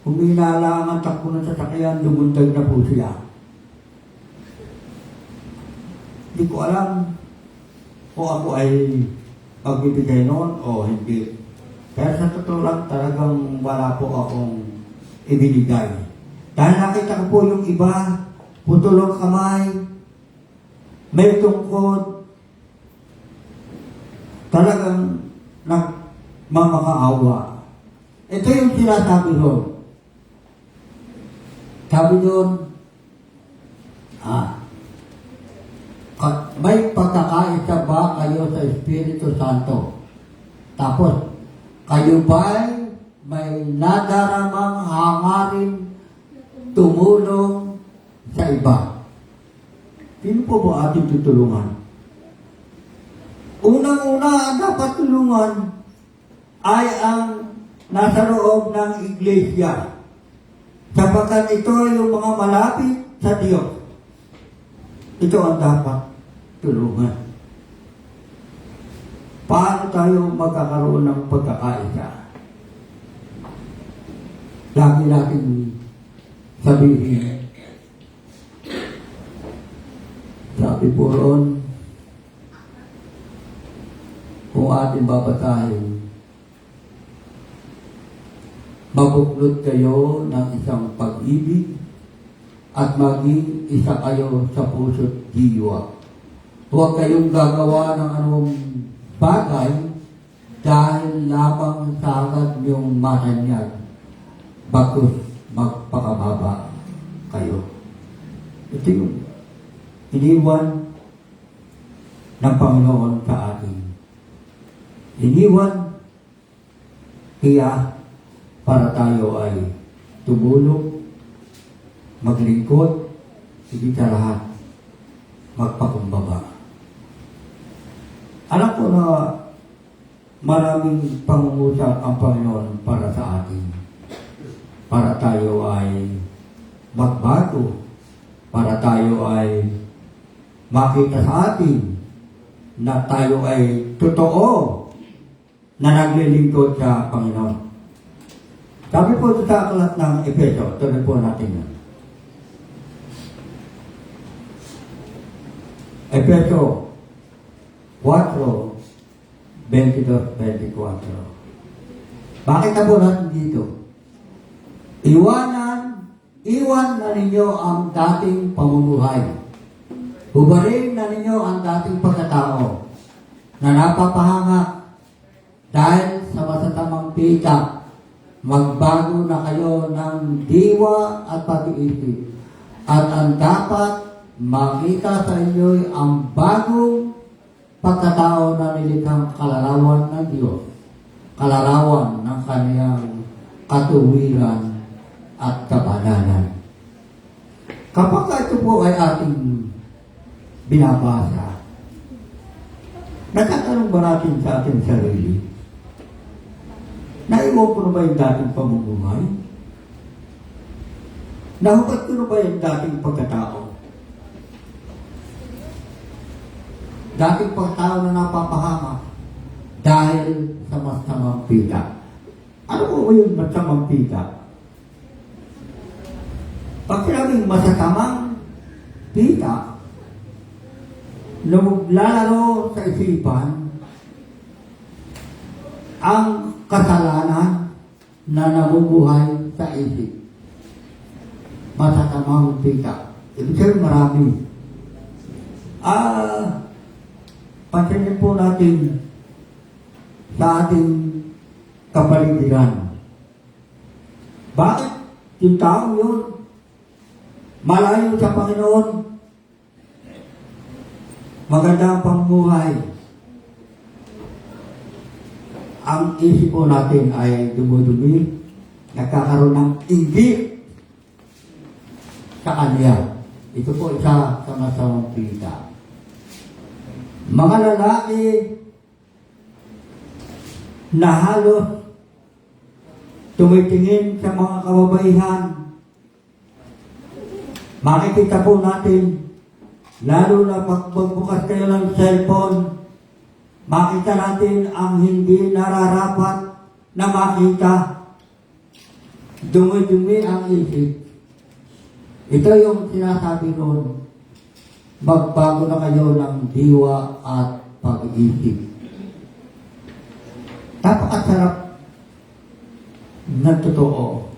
Speaker 5: kung inalangan takbo ng sasakyan, lumundag na po siya. Hindi ko alam kung ako ay magbibigay noon o hindi. Pero sa totoo lang, talagang wala po akong ibinigay. Dahil nakita ko po yung iba, putulong kamay, may tungkod, talagang nagmamakaawa. Ito yung sinasabi doon. Sabi doon, may pagkakaisa ba kayo sa Espiritu Santo? Tapos, kayo ba'y may nadaramang hangarin tumulong sa iba? Sino po ba ating tutulungan? Unang-una ang dapat tulungan ay ang nasa loob ng iglesia. Sapagkat ito ay yung mga malapit sa Diyos. Ito ang dapat tulungan. Paano tayo magkakaroon ng pagkakaisa? Lagi natin sabihin, sabi po roon, kung ating babasahin, mabuklod kayo ng isang pag-ibig at maging isa kayo sa puso't diwa. Huwag kayong gagawa ng anong bagay dahil lamang sa agad niyong matanyag, bakit magpakababa kayo. Ito yung iniwan ng Panginoon sa atin. Iniwan kaya para tayo ay tumulong, maglingkod, higit sa lahat, magpakumbaba. Alam ko na maraming pangungusap ang Panginoon para sa atin. Para tayo ay magbago. Para tayo ay makita sa atin na tayo ay totoo na naglilingkod sa Panginoon. Sabi po sa aklat ng Efeso, tuloy po natin yan. Efeso 4:22-24. Bakit na po natin dito? Iwan na ninyo ang dating pamumuhay. Hubarin na ninyo ang dating pagkatao na napapahanga dahil sa masasamang pita. Magbago na kayo ng diwa at pag-iisip. At ang dapat makita sa inyo ang bagong pagkatao na nilikhang kalarawan ng Diyos. Kalarawan ng kaniyang katuwiran at kabanalan. Kapag ito po ay ating binabasa, natatanong ba natin sa ating sarili? Naiwan ko na ba yung dating pamumuhay? Nahukad ko na ba yung dating pagkatao? Dating pagkatao na napapahama dahil sa masamang pita. Ano po ba yung masamang pita? Pag sinabing masasamang pita, lalaro sa isipan ang kasalanan na nabubuhay sa isip. Masasamang pita. Ibig sabihin marami. Pansinin po natin sa ating kapaligiran. Bakit yung tao yun malayo sa Panginoon? Maganda ang pamumuhay. Ang isip po natin ay dumudumi, nagkakaroon ng inggit sa kanya. Ito po isa sa masamang pita. Mga lalaki na halos tumitingin sa mga kababaihan, makikita po natin, lalo na pag magbukas kayo ng cellphone, makita natin ang hindi nararapat na makita. Dumi-dumi ang isip. Ito yung sinasabi noon, magbago na kayo ng diwa at pag-iisip. Napakasarap na totoo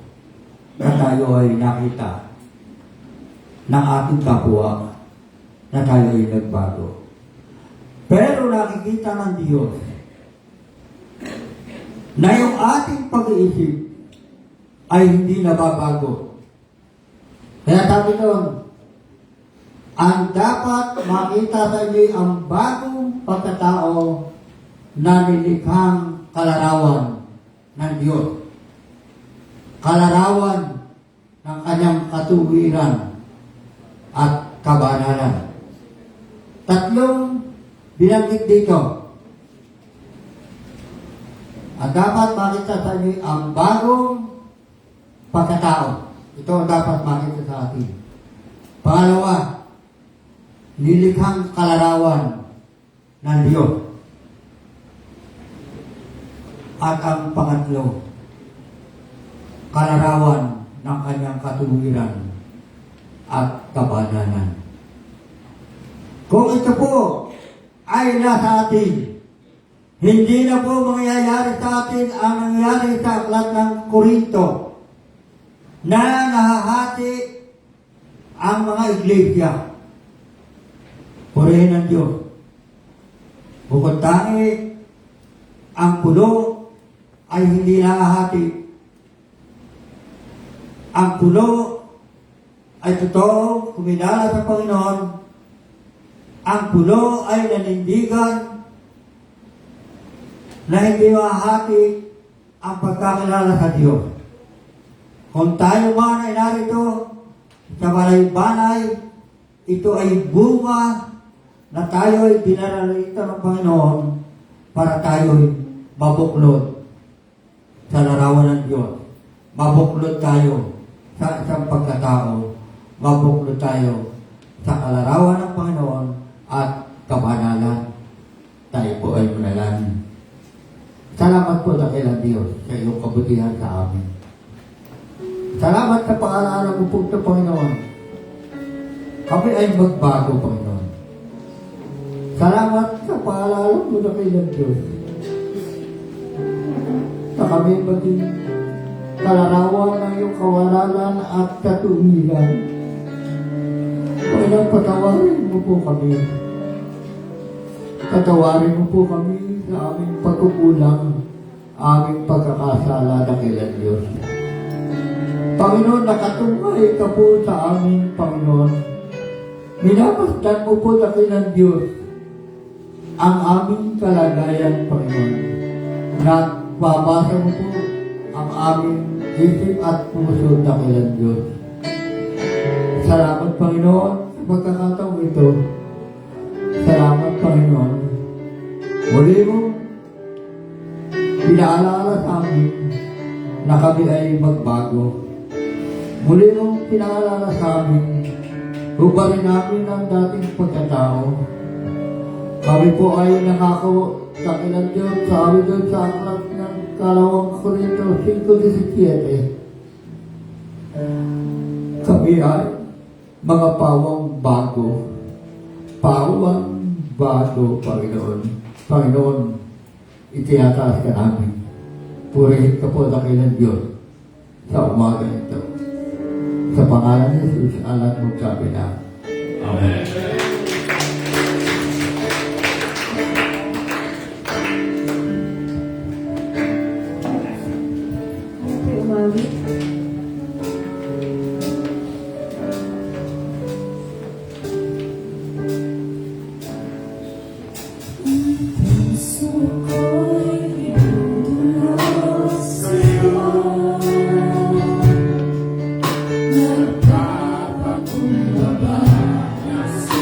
Speaker 5: na tayo ay nakita ng ating kapwa na tayo ay nagbago. Pero nakikita ng Diyos na yung ating pag-iisip ay hindi nababago. Kaya sabi doon, ang dapat makita sa inyo ang bagong pagkatao na nilikhang kalarawan ng Diyos. Kalarawan ng kanyang katuwiran at kabanalan. Tatlong binanggit dito. Ang dapat makita sa inyo ang bagong pagkatao. Ito ang dapat makita sa atin. Pangalawa, nilikhang kalarawan ng Diyos. At ang pangatlo, kalarawan ng kanyang katuwiran at kabanalan. Kung ito po ay nasa atin, hindi na po mangyayari sa atin ang nangyari sa aklat ng Korinto na nahahati ang mga iglesia. Purihin ng Diyos. Bukod tangi ang puno ay hindi nahahati. Ang puno ay totoo, kumilala sa Panginoon. Ang puno ay nanindigan na hindi mahahati ang pagkakilala sa Diyos. Kung tayo man ay narito sa balay-balay, ito ay bunga na tayo ay dinaralita ng Panginoon para tayo ay mabuklod sa larawan ng Diyos. Mabuklod tayo sa isang pagkatao. Mabuklod tayo sa kalarawan ng Panginoon at kabanalan. Tayo po ay manalangin. Salamat po sa kailang Diyos sa iyong kabutihan sa amin. Salamat sa paalala mo po sa Panginoon. Kami ay magbago, Panginoon. Salamat sa paalala mo sa kailang Diyos. Na kami maging kalarawan ng iyong kawalan at katuwigan. Panginoon, patawarin mo po kami. Patawarin mo po kami sa aming pagkukulang, aming pagkakasala ng kailang Diyos. Panginoon, nakatungay ka po sa amin, Panginoon. Minapasdan mo po sa kailang Diyos ang aming kalagayan, Panginoon. Nagbabasa mo po ang aming isip at puso sa kailang Diyos. Salamat, Panginoon, sa pagkakataong ito. Salamat, Panginoon. Muli mo, pinaalala sa amin na kami ay magbago. Muli mo, pinaalala sa amin, hubarin namin ang dating pagkatao. Kami po ay nakako sa kailang Diyos, sa amin doon sa aklat ng Kalawang Korinto 5:17. Kami ay mga pawang bago. Pawang bago, Panginoon. Panginoon, itinataas ka namin. Purihin ka po sa kailang Diyos sa umaga nito. Sa pangalan ni Jesus, alat mo sabi na. Amen.
Speaker 4: Okay, umawit. Puso ko'y dulos sa'yo. Nagpapakumbaba na sa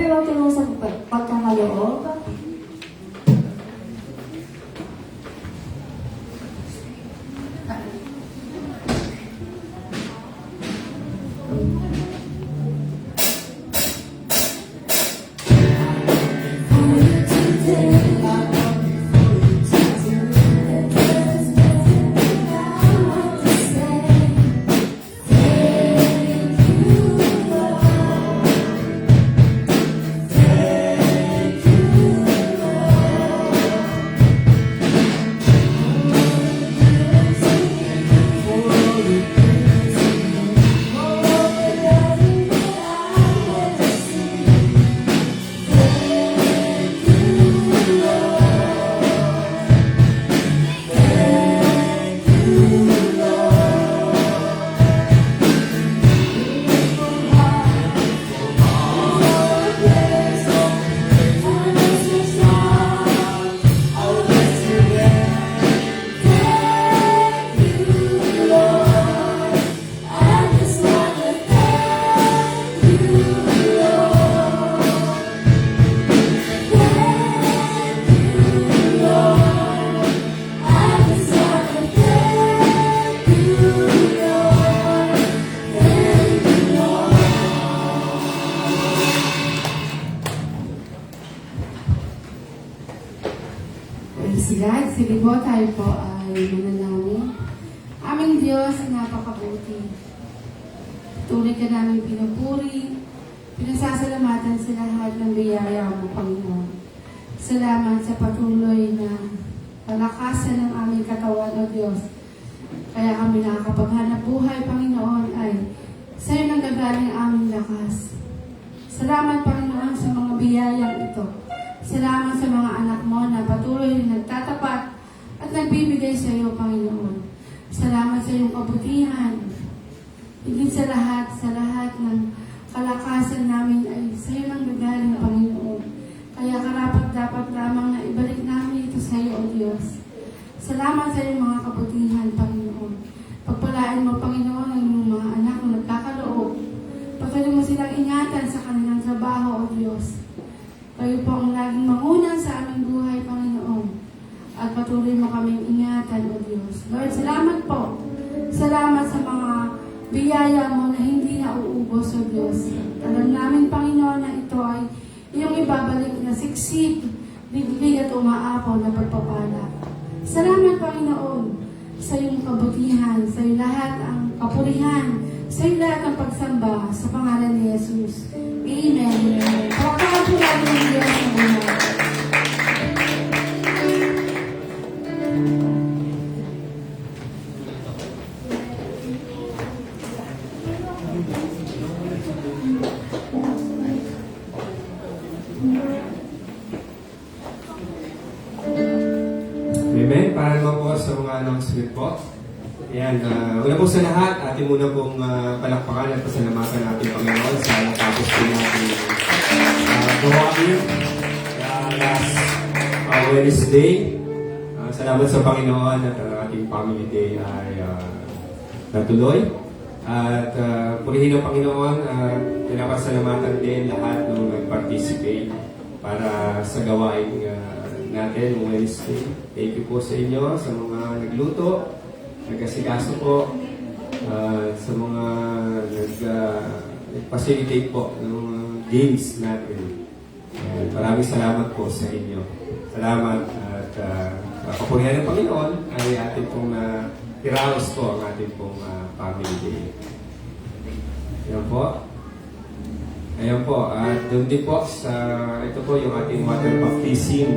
Speaker 4: pwede magtulong sa pagkakaloob?
Speaker 6: Praise God. Sige po, tayo po ay manalangin. Aming Diyos, napakabuti. Tunay ka namin pinupuri, pinasasalamatan sa lahat ng biyaya mo, Panginoon. Salamat sa patuloy na palakasan ng aming katawan, O Diyos. Kaya kami nakakapaghanap buhay, Panginoon, ay sa iyo nanggagaling ang aming lakas. Salamat, Panginoon, sa mga biyayang ito. Salamat sa mga anak mo na patuloy na nagtatapat at nagbibigay sa iyo, Panginoon. Salamat sa iyong kabutihan. Higit sa lahat ng kalakasan namin ay sa iyo nang gagaling, Panginoon. Kaya karapat dapat lamang na ibalik namin ito sa iyo, O Diyos. Salamat sa iyong mga kabutihan, Panginoon. Pagpalain mo, Panginoon, ang iyong mga anak na nagkakaloob. Patuloy mo silang ingatan sa kanilang trabaho, O Diyos. Kayo po ang laging manguna sa aming buhay, Panginoon. At patuloy mo kaming ingatan, O Diyos. Lord, salamat po. Salamat sa mga biyaya mo na hindi na uubos, O Diyos. Alam namin, Panginoon, na ito ay iyong ibabalik na siksik, liglig at umaapaw na pagpapala. Salamat, Panginoon, sa iyong kabutihan, sa iyong lahat ang kapurihan, sa iyong lahat ng pagsamba sa pangalan ni Jesus. Amen. Pagkakas po natin ang Diyos sa buhay.
Speaker 3: Amen. Para naman po sa mga announcement po. Ayan, una po sa lahat, ating muna pong palakpakan at pasalamatan natin Panginoon sa natapos po natin gawain last Wednesday. Salamat sa Panginoon at ating family day ay natuloy. At purihin ang Panginoon at pinapasalamatan din lahat ng nag-participate para sa gawain natin Wednesday. Thank you po sa inyo, sa mga nagluto, nagkasikaso po, sa mga nag-facilitate po ng mga games natin. Maraming salamat po sa inyo. Salamat at kapurihan ng Panginoon ay ating pong iraos po ang ating pong family day. Ayan po. Ayan po. At doon din po sa ito po yung ating water baptism.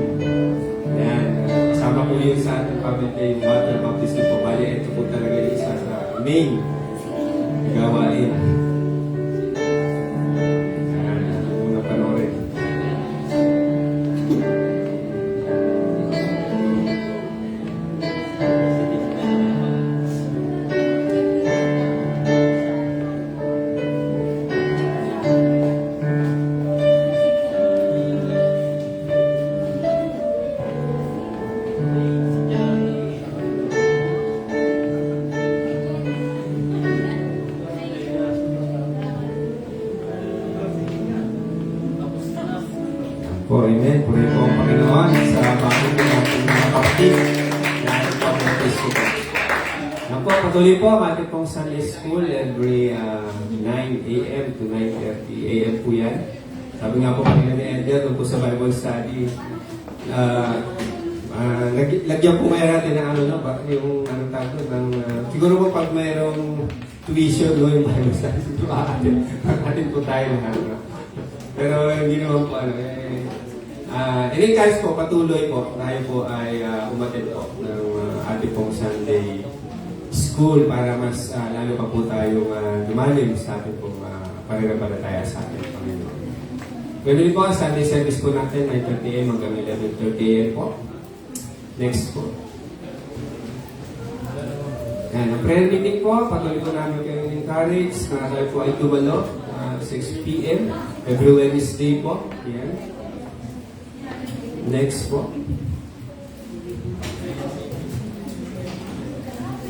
Speaker 3: Ayan. Kasama po yun sa ating family day yung water baptism po. Bali, ito po talaga yung isa sa main gawain. Ayan. Ito po na panorin. Po, amen. Puri po ang Panginoon sa bago po natin mga kapatid na ito po Kristo po. Yan po, patuloy po ang ating pong Sunday School every 9 a.m. to 9:30 a.m. po yan. Sabi nga po kanina ni Ender, doon po sa Bible study, lagyan po kaya natin ng ano, no, yung anong tawag ng, siguro po pag mayroong tuition no, yung Bible study, atin po tayo ng ano. Pero hindi naman po ano, in-encourage po, patuloy po, tayo po ay umatid po ng ating pong Sunday School para mas lalo pa po tayong lumalim sa ating pong pananampalataya sa ating Panginoon. Ganun po ang Sunday service po natin, 9:30 a.m. hanggang 11:30 a.m. po. Next po. Yan, ang prayer meeting po, patuloy po namin kayo encourage na tayo po ay tumalo 6 p.m. every Wednesday po. Yan. Next po.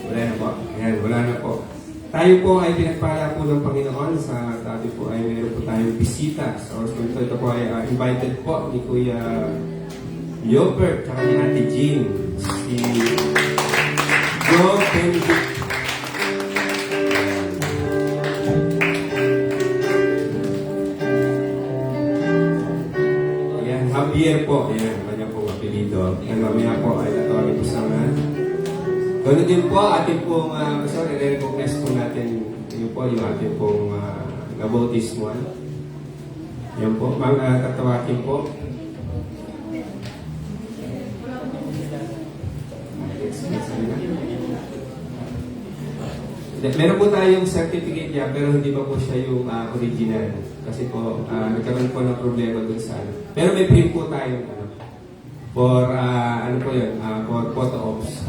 Speaker 3: Wala na po. Yan, wala na po. Tayo po ay pinagpala po ng Panginoon sa dati po ay meron po tayong bisita. So, ito po ay invited po ni Kuya Yopert at ni Ate Jean. Si Joe Benedict. Yan, Javier po. Yan, kanya po apelido. Yan, mamaya po ay natawag po sa mga. Ganoon din po, ating pong, recognize po natin yun po, yung ating pong nabautismuan. Yan po, mga tatawakin po. Meron po tayong certificate niya, pero hindi pa po siya yung original. Kasi po, nagkaroon po ng problema dun sa ano. Pero may print po tayong ano, for, ano po yun, for photo ops.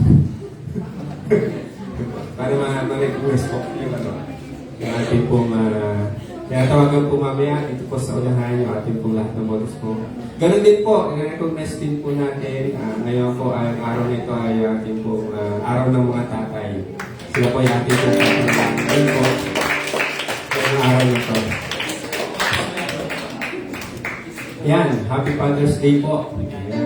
Speaker 3: Para ma-request po yung ano, yung ating pong, kaya tawagan po mamaya, ito po sa unahan yung ating pong lahat ng modus po. Ganon din po, i-recognize din po natin, ngayon po ay araw nito ay ating pong araw ng mga tatay. Sila po yung ating pong tatay po, yung araw nito. Yan, Happy Father's Day po. Ayan.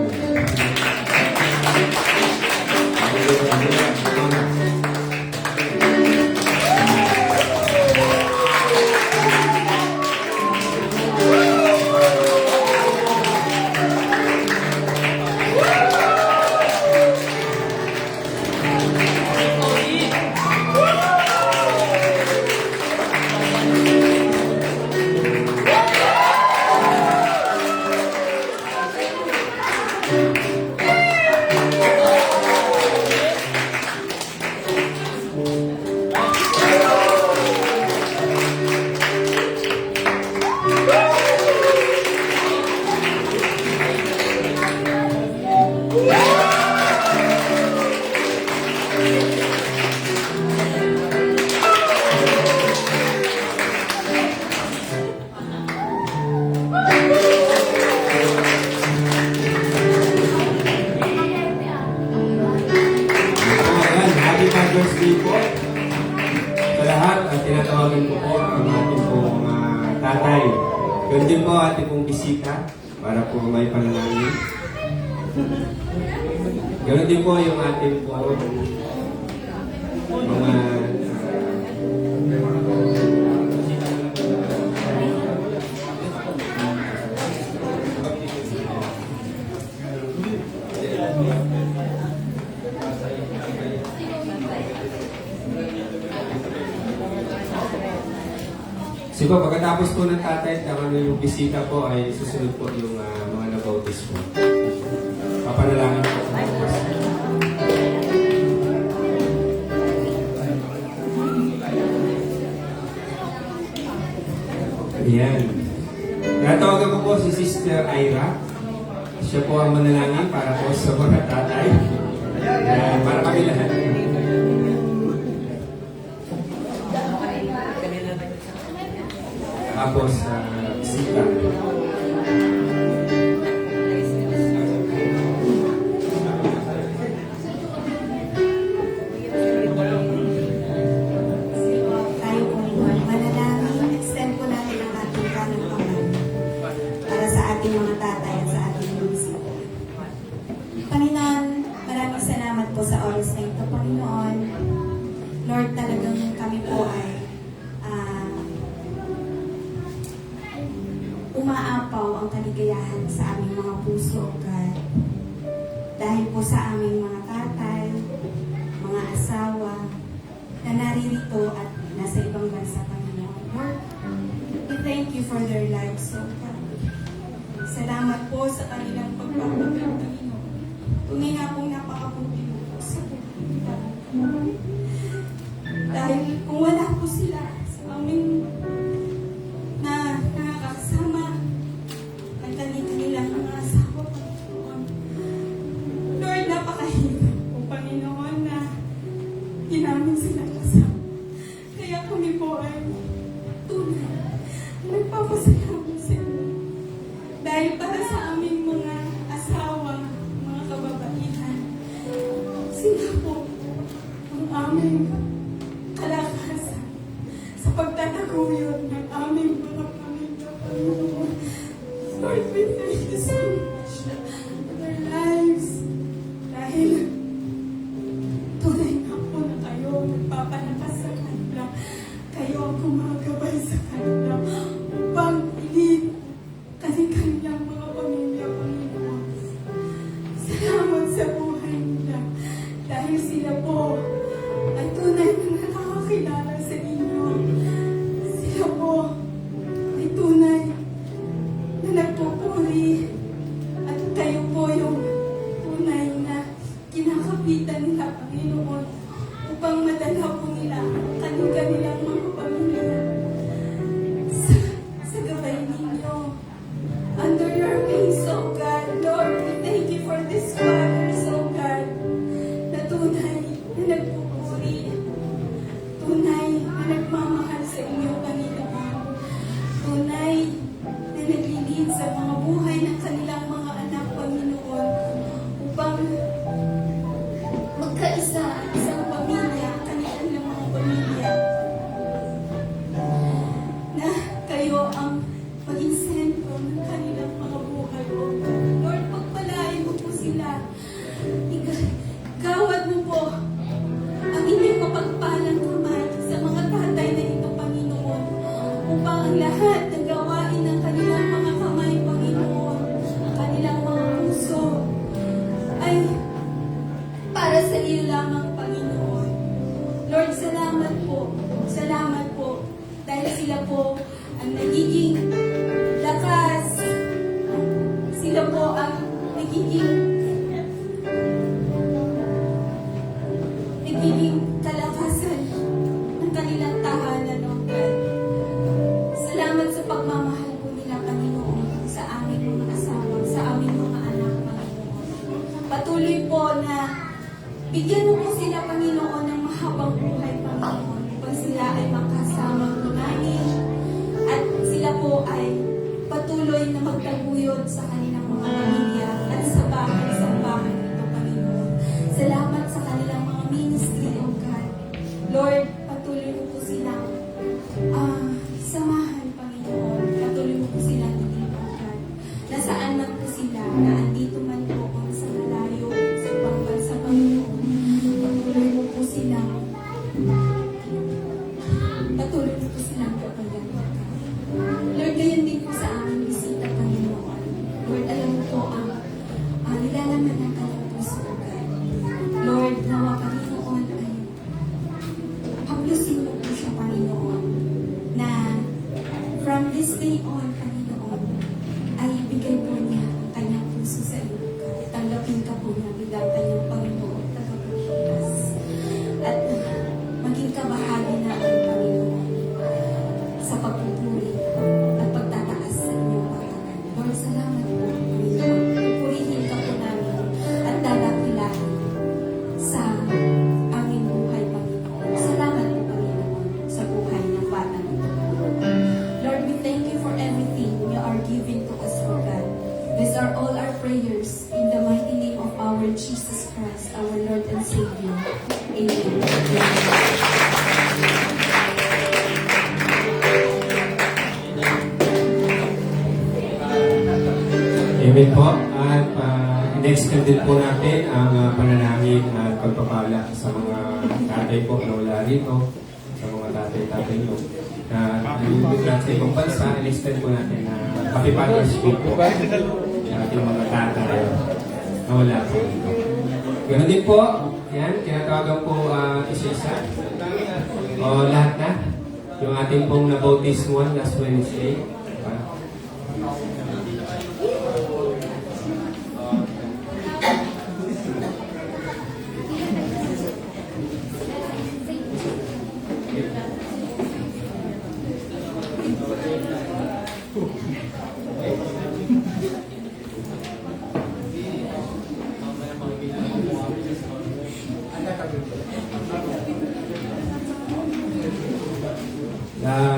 Speaker 3: Father's Day po sa lahat at tinatawagan ko po ang ating pong tatay. Ganun din po ating pong bisita para po may panalangin. Ganun din po yung ating po mga Sige po, pagkatapos po ng tatay at yung bisita po ay susunod po yung mga nabautis po. Papanalangin po. Ayan. Natawagan ko po si Sister Ira. Siya po ang manalangin para po sa mga tatay. Ayan, para kami lahat. Tapos, bisita.
Speaker 4: Tayo po Lord, manalangin, extend po natin ang ating kanang Panginoon para sa ating mga tatay at sa
Speaker 6: umaapaw ang kaligayahan sa aming mga puso, God. Dahil po sa aming mga tatay, mga asawa, na naririto at nasa ibang bansa, Panginoon. Lord, we thank you for their lives, so God. Salamat po sa kanilang pagpapagod, Panginoon. Tunay nga pong napakabuti mo po sa buhay. Dahil kung wala po sila sa aming na nakakasama ng kanilang mga asawa, Panginoon. Lord, napakahirap po, Panginoon, na di namin sila kasama. Kaya kami po ay tunay nagpapasalamat sa inyo. Dahil para sa aming mga asawa, mga kababaihan, sila po ang aming kalakasan sa pagtataguyod ng aming mga pamilya, Panginoon. Lord, we thank you so much for their lives. Dahil tunay na po na kayo nagpapalakas sa kanila. Kayo ang gumagabay sa kanila upang hindi kanilang mga pamilya, Panginoon. Salamat sa buhay nila. Dahil sila po ay tunay na nakakakilala sa inyo. Sila po ay tunay na nagpupuri at kayo po yung tunay na kinakapitan nila, Panginoon, upang madala po nila ang kanilang mga pamilya sa gabay ninyo. Under your wings, oh God, Lord, we thank you for this fathers, oh God, na tunay na nagpupuri, tunay na nagmamahal sa inyo, Panginoon, tunay na naglilid sa mga buhay ng kanilang mga anak, Panginoon, upang magkaisa ang isang pamilya, kanilang mga pamilya, na kayo ang maging sentro ng kanilang mga buhay, O God. Lord, pagpalain mo po sila. Gawad mo po ang inyong mapagpalang kamay sa mga tatay na ito, Panginoon, upang ang lahat ng gawain ng kanilang mga kamay, Panginoon, ang kanilang mga puso, ay para sa iyo lamang, Panginoon. Lord, salamat po. Salamat po. Dahil sila po ang nagiging lakas. Sila po ang nagiging kalakasan ng kanilang tahanan, O God. Salamat sa pagmamahal po nila, Panginoon, sa aming mga asawa, sa aming mga anak, Panginoon. Patuloy po na bigyan mo po sila, Panginoon, ng mahabang buhay, Panginoon, upang sila ay makasama po namin at sila po ay patuloy na magtaguyod sa kanilang mga pamilya at sa bahay nito, Panginoon. Salamat sa kanilang mga ministry, O God. Lord, patuloy mo po silang samahan, Panginoon. Patuloy mo po silang tingin, O God. Nasaan man po sila, na andito man po o sa malayo, sa ibang bansa, Panginoon. Patuloy mo po silang kapagalan, O God. Lord, gayon din po sa aming bisita, Panginoon. Lord, alam mo po ang nilalaman ng kanyang puso, O God. Lord, nawa, Panginoon, ay haplusin mo po siya, Panginoon, na from this day on, Panginoon, ay ibigay po niya ang kanyang puso sa iyo, God. Tanggapin ka po niya bilang kanyang Panginoon, tagapagligtas. At maging kabahagi na ang Panginoon sa pagpupuri at pagtataas sa inyong pangalan. Lord, salamat po, Panginoon. Pupurihin ka po namin at dadakilahin sa aming buhay, Panginoon. Salamat po, Panginoon, sa buhay ng bata nito, Panginoon. Lord, we thank you for everything you are giving to us, O God. These are all our prayers in the mighty name of our Jesus Christ, our Lord and Savior. Amen.
Speaker 3: Amen po. At in-extend din po natin ang panalangin at pagpapala sa mga tatay po na wala rito, sa mga tatay tatay nyo na nalulugran sa ibang bansa, in-extend po natin na Happy Father's Day po sa ating mga tatay na wala po dito. Ganun din po, yan, tinatawagan po isa-isa. O lahat na. Yung ating pong na-bautismuhan last Wednesday.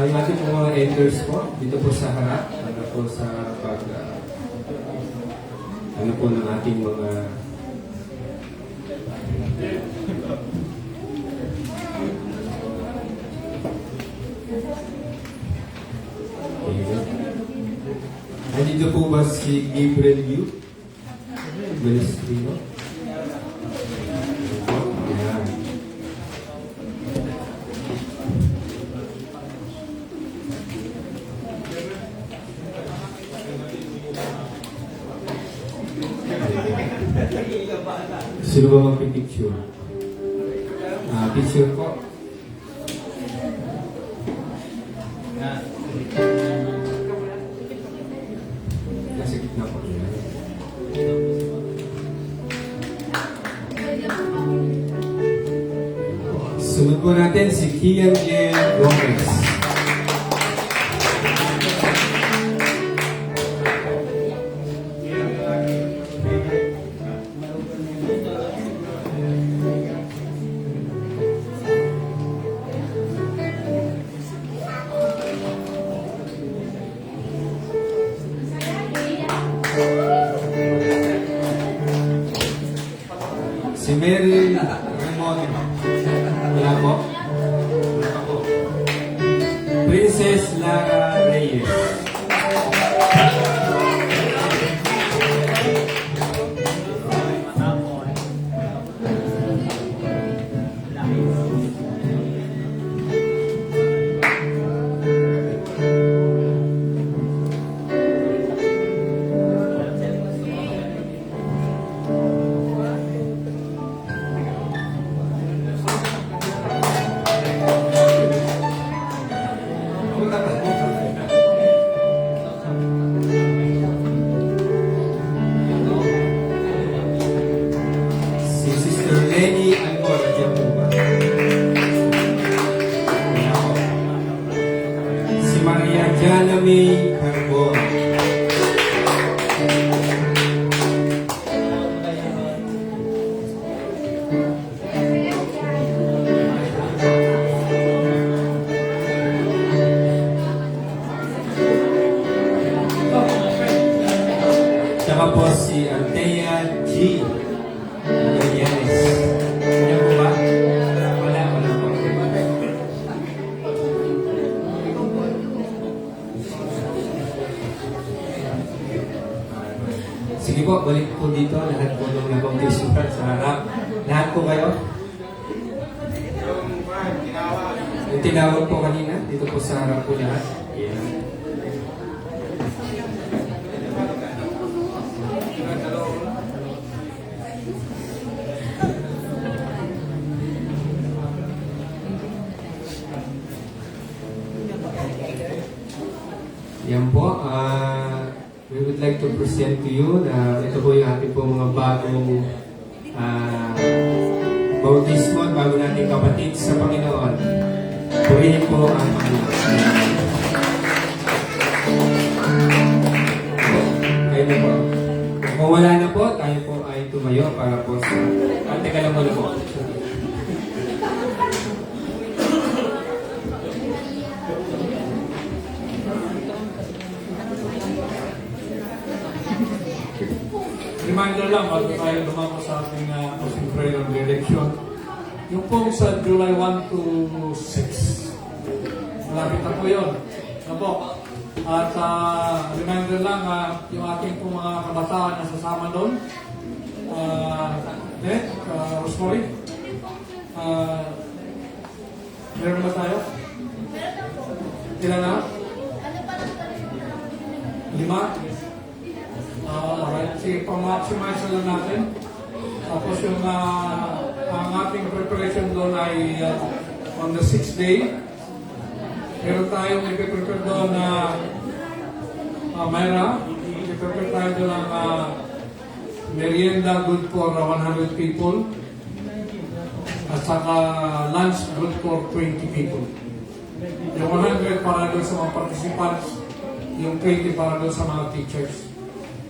Speaker 3: Yung ating po mga elders po, dito po sa harap, ano po sa pag, ano po ng ating mga Nandito po ba si Gabriel Yu? Balestrino? Ayan. Sino ba magpipicture? Picture po. Nasa gitna po. Sunod po natin si Kian J. Gomez. Si Mary Ramon. Wala po. Wala po. Princess Lara Reyes. Si Sister Lenny Alcor, nandiyan po ba? Wala po. Si Maria Jana May Carbon. Tsaka po si Antea G. Yanis. Ano po ba? Wala po. Sige po, balik po dito. Lahat po nung nag-baptisuhan sa harap. Lahat po kayo. Yung tinawag po kanina, dito po sa harap po lahat. Yeah. Yan po, we would like to present to you na ito po yung ating po mga bagong bautismo at bago nating kapatid sa Panginoon. Purihin po ang Panginoon. Kayo na po. Kung wala na po, tayo po ay tumayo para po sa... Teka lang muna po.
Speaker 7: Reminder lang, bago tayo lumako sa ating closing prayer and benediction. Yung pong sa July 1 to 6, malapit na po yun. Ano po? At reminder lang, yung ating pong mga kabataan na sasama doon. Rosemary. Meron ba tayo? Ilan na? 5? Alright, sige, pang-maximize na lang natin. Tapos yung ang ating preparation doon ay on the 6th day. Meron tayong ipiprepare doon na Mayra. Ipiprepare tayo doon ng merienda good for 100 people. At saka lunch good for 20 people. Yung 100 para doon sa mga participants, yung 20 para doon sa mga teachers.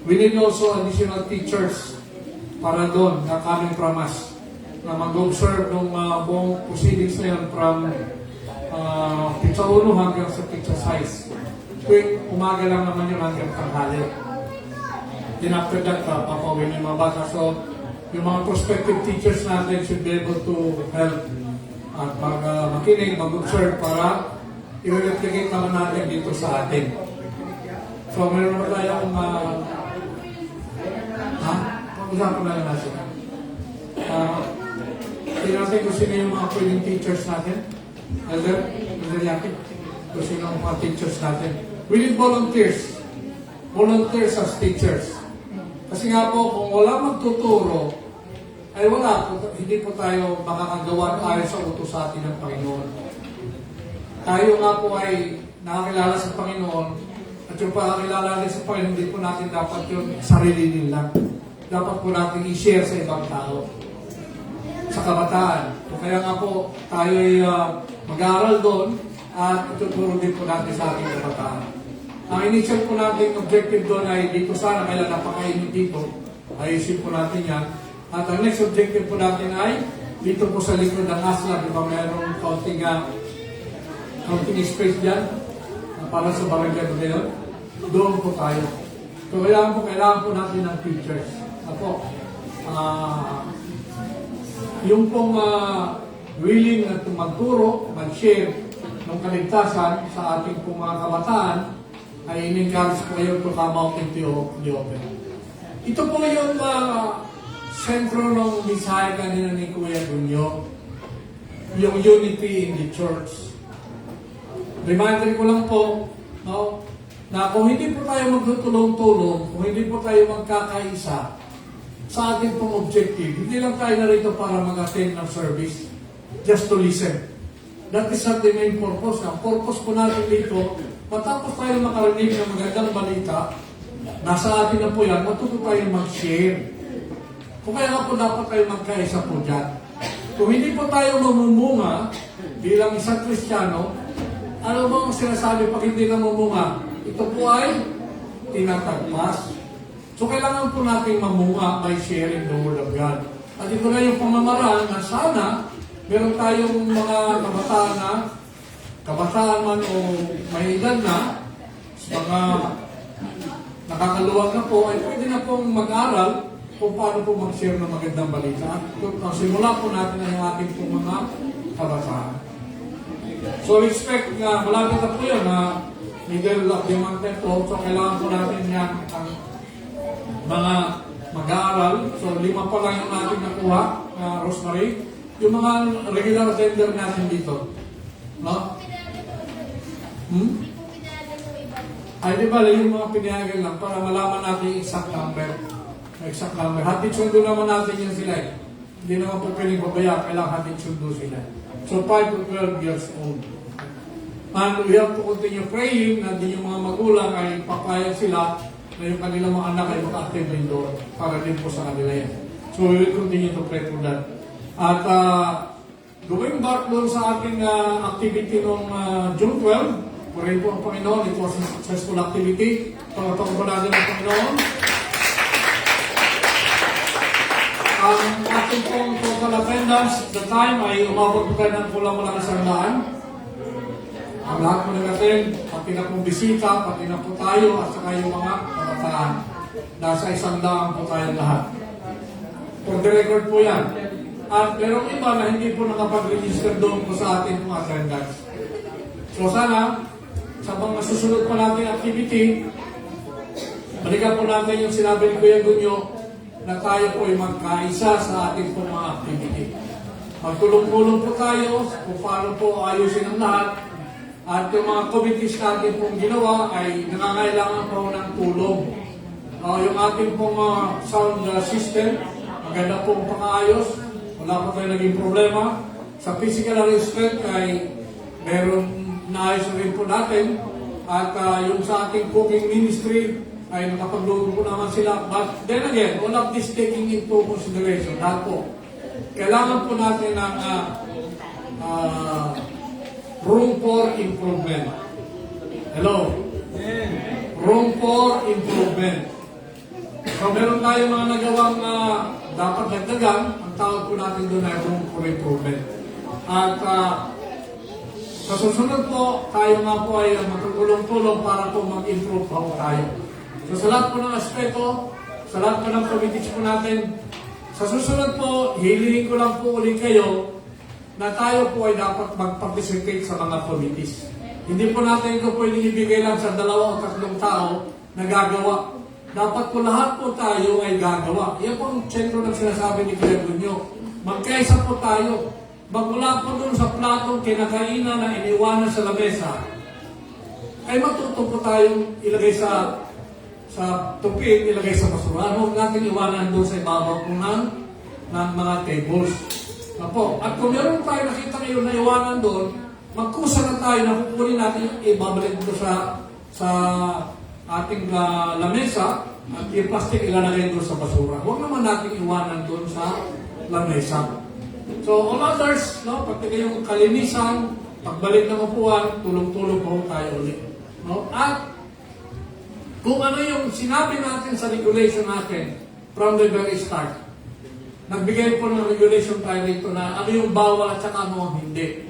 Speaker 7: We need also additional teachers para doon na coming from us na mag-observe ng buong proceedings na yun from pizza 1 hanggang sa pizza size. Quick, umaga lang naman yun hanggang tanghali. Then after that, papawin yung mga bata. So, yung mga prospective teachers natin should be able to help at makinig, mag-observe para i-replicate naman natin dito sa atin. So, meron naman tayong pag-usapan na lang natin. Tingnan natin kung sino yung mga pwedeng teachers natin. Elder Yaki, kung sino yung mga teachers natin. We need volunteers. Volunteers as teachers. Kasi nga po, kung wala magtuturo, ay wala po, hindi po tayo makakagawa ayon sa utos sa atin ng Panginoon. Tayo nga po ay nakakilala sa Panginoon, at yung pakakilala natin sa Panginoon, hindi po natin dapat yung sarili din lang. Dapat po natin i-share sa ibang tao, sa kabataan. Kaya nga po, tayo ay mag-aaral doon at ituturo din po natin sa ating kabataan. Ang initial po natin objective doon ay dito sana, kaya napakainit dito. Ayusin po natin yan. At ang next objective po natin ay dito po sa likod ng asla, di ba mayroong counting space dyan para sa barangay po ngayon. Doon po tayo. So kailangan po natin ng teachers. Ako, yung pong willing na magturo, mag-share ng kaligtasan sa ating pong mga kabataan ay in-encourage po kayo to come out into the open. Ito po yung sentro ng mensahe kanina ni Kuya Gunyo, yung unity in the church. Reminder ko lang po, no, na kung hindi po tayo magtutulong-tulong, kung hindi po tayo magkakaisa sa ating pong objective, hindi lang tayo narito para mag-attend ng service, just to listen. That is not the main purpose. Ang purpose po natin dito, matapos tayo makarinig ng magandang balita, nasa atin na po yan, matuto tayo mag-share. Kung kaya nga po dapat tayo magkaisa po dyan. Kung hindi po tayo mamumunga bilang isang Kristiyano, ano ba ang sinasabi pag hindi na mamunga? Ito po ay tinatagpas. So kailangan po natin mamunga by sharing the Word of God. At ito na yung pamamaraan na sana meron tayong mga kabataan man o may edad na, mga nakakaluwag na po, ay pwede na pong mag-aral kung paano po mag-share ng magandang balita. At simula po natin ang ating pong mga kabataan. So expect na malapit na po yun na middle of the month na po. So kailangan po natin yan ang mga mag-aaral. So 5 pa lang yung natin nakuha na Rosemary. Yung mga regular attender natin dito. No? Ay di ba yung mga pinayagan lang para malaman natin yung exact number. Exact number. Hatid sundo naman natin yun sila eh. Hindi naman po pwedeng babaya, kailangan hatid sundo sila. So 5 to 12 years old. And we have to continue praying na din yung mga magulang ay papayag sila na yung kanilang mga anak ay maka-attend din doon para din po sa kanila yan. So we will continue to pray for that. At going back doon sa ating activity noong June 12, purihin po ang Panginoon, it was a successful activity. Pagkatapos po natin ang Panginoon. Ang ating pong total attendance, the time ay umabot po tayo ng kulang-kulang 100. Ang lahat po nag-attend, pati na pong bisita, pati na po tayo, at saka yung mga kabataan. Nasa 100 po tayo lahat. For the record po yan. At merong iba na hindi po nakapag-register doon po sa ating mga attendance. So sana, sa mga susunod pa natin activity, balikan po natin yung sinabi ni Kuya Gunyo na tayo po ay magkaisa sa ating po mga activity. Magtulong-tulong po tayo kung paano po ayusin ang lahat At yung mga committees natin pong ginawa ay nangangailangan po ng tulong. Yung ating pong sound system, maganda pong pang-ayos, wala pa tayo naging problema. Sa physical arrangement ay meron naayos na rin po natin. At yung sa ating cooking ministry ay nakapagluto po naman sila. But then again, all of this taking into consideration, lahat po. Kailangan po natin ng room for improvement. Hello? Room for improvement. So meron tayo mga nagawang dapat dagdagan, ang tawag po natin doon ay room for improvement. At sa susunod po, tayo nga po ay matutulong-tulong para po mag-improve po tayo. So sa lahat po ng aspeto, sa lahat po ng committees po natin, sa susunod po, hilingin ko lang po ulit kayo na tayo po ay dapat mag-participate sa mga committees. Hindi po natin ito pwedeng ibigay lang sa 2 o 3 tao na gagawa. Dapat po lahat po tayo ay gagawa. Yan po ang sentro ng sinasabi ni Kuya Gunyo. Magkaisa po tayo. Magmula po doon sa platong kinakainan na iniwanan sa lamesa, ay matuto po tayong ilagay sa tupig, ilagay sa basurahan. Huwag natin iwanan doon sa ibabaw po ng mga tables. Apo. At kung meron tayo nakita ngayon na iwanan doon, magkusa na tayo na kukunin natin ibabalik doon sa ating lamesa at yung plastic ilalagay doon sa basura. Huwag naman natin iwanan doon sa lamesa. So, all others, no, pati kayong kalinisan, pagbalik ng upuan, tulong-tulong po tayo ulit. No? At kung ano yung sinabi natin sa regulation natin from the very start, nagbigay po ng regulation tayo dito na ano yung bawal at saka ano ang hindi.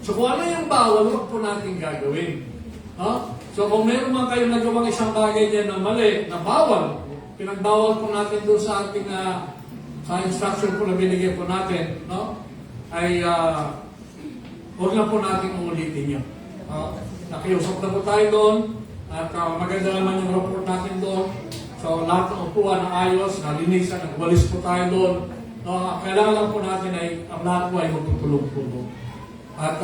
Speaker 7: So kung ano yung bawal, huwag po natin gagawin. No? So kung meron man kayo nagawang isang bagay dyan na mali, na bawal, pinagbawal po natin doon sa ating sa instruction po na binigay po natin, no? Ay huwag na po natin ulitin yun. Nakiusap na po tayo doon at maganda naman yung report natin doon. So, lahat ng upuan na ayos, nalinisan, nagwalis po tayo doon. No, kailangan lang po natin ay ang lahat po ay magtutulong-tulong. At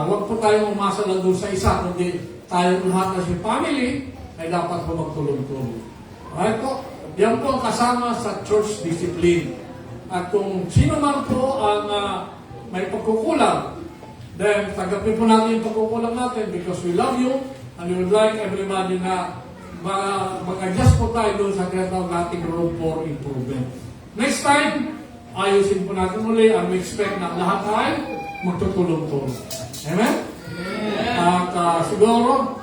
Speaker 7: huwag po tayong umasa lang doon sa isa, kundi tayo lahat na si family ay dapat po magtulong-tulong. Alright po? Yan po ang kasama sa church discipline. At kung sino man po ang may pagkukulang, then tagapin po natin yung pagkukulang natin because we love you and we would like everybody na mag-adjust po tayo doon sa tinatawag nating room for improvement. Next time, ayusin po natin muli and we expect na lahat ay magtutulong-tulong. Amen? At siguro,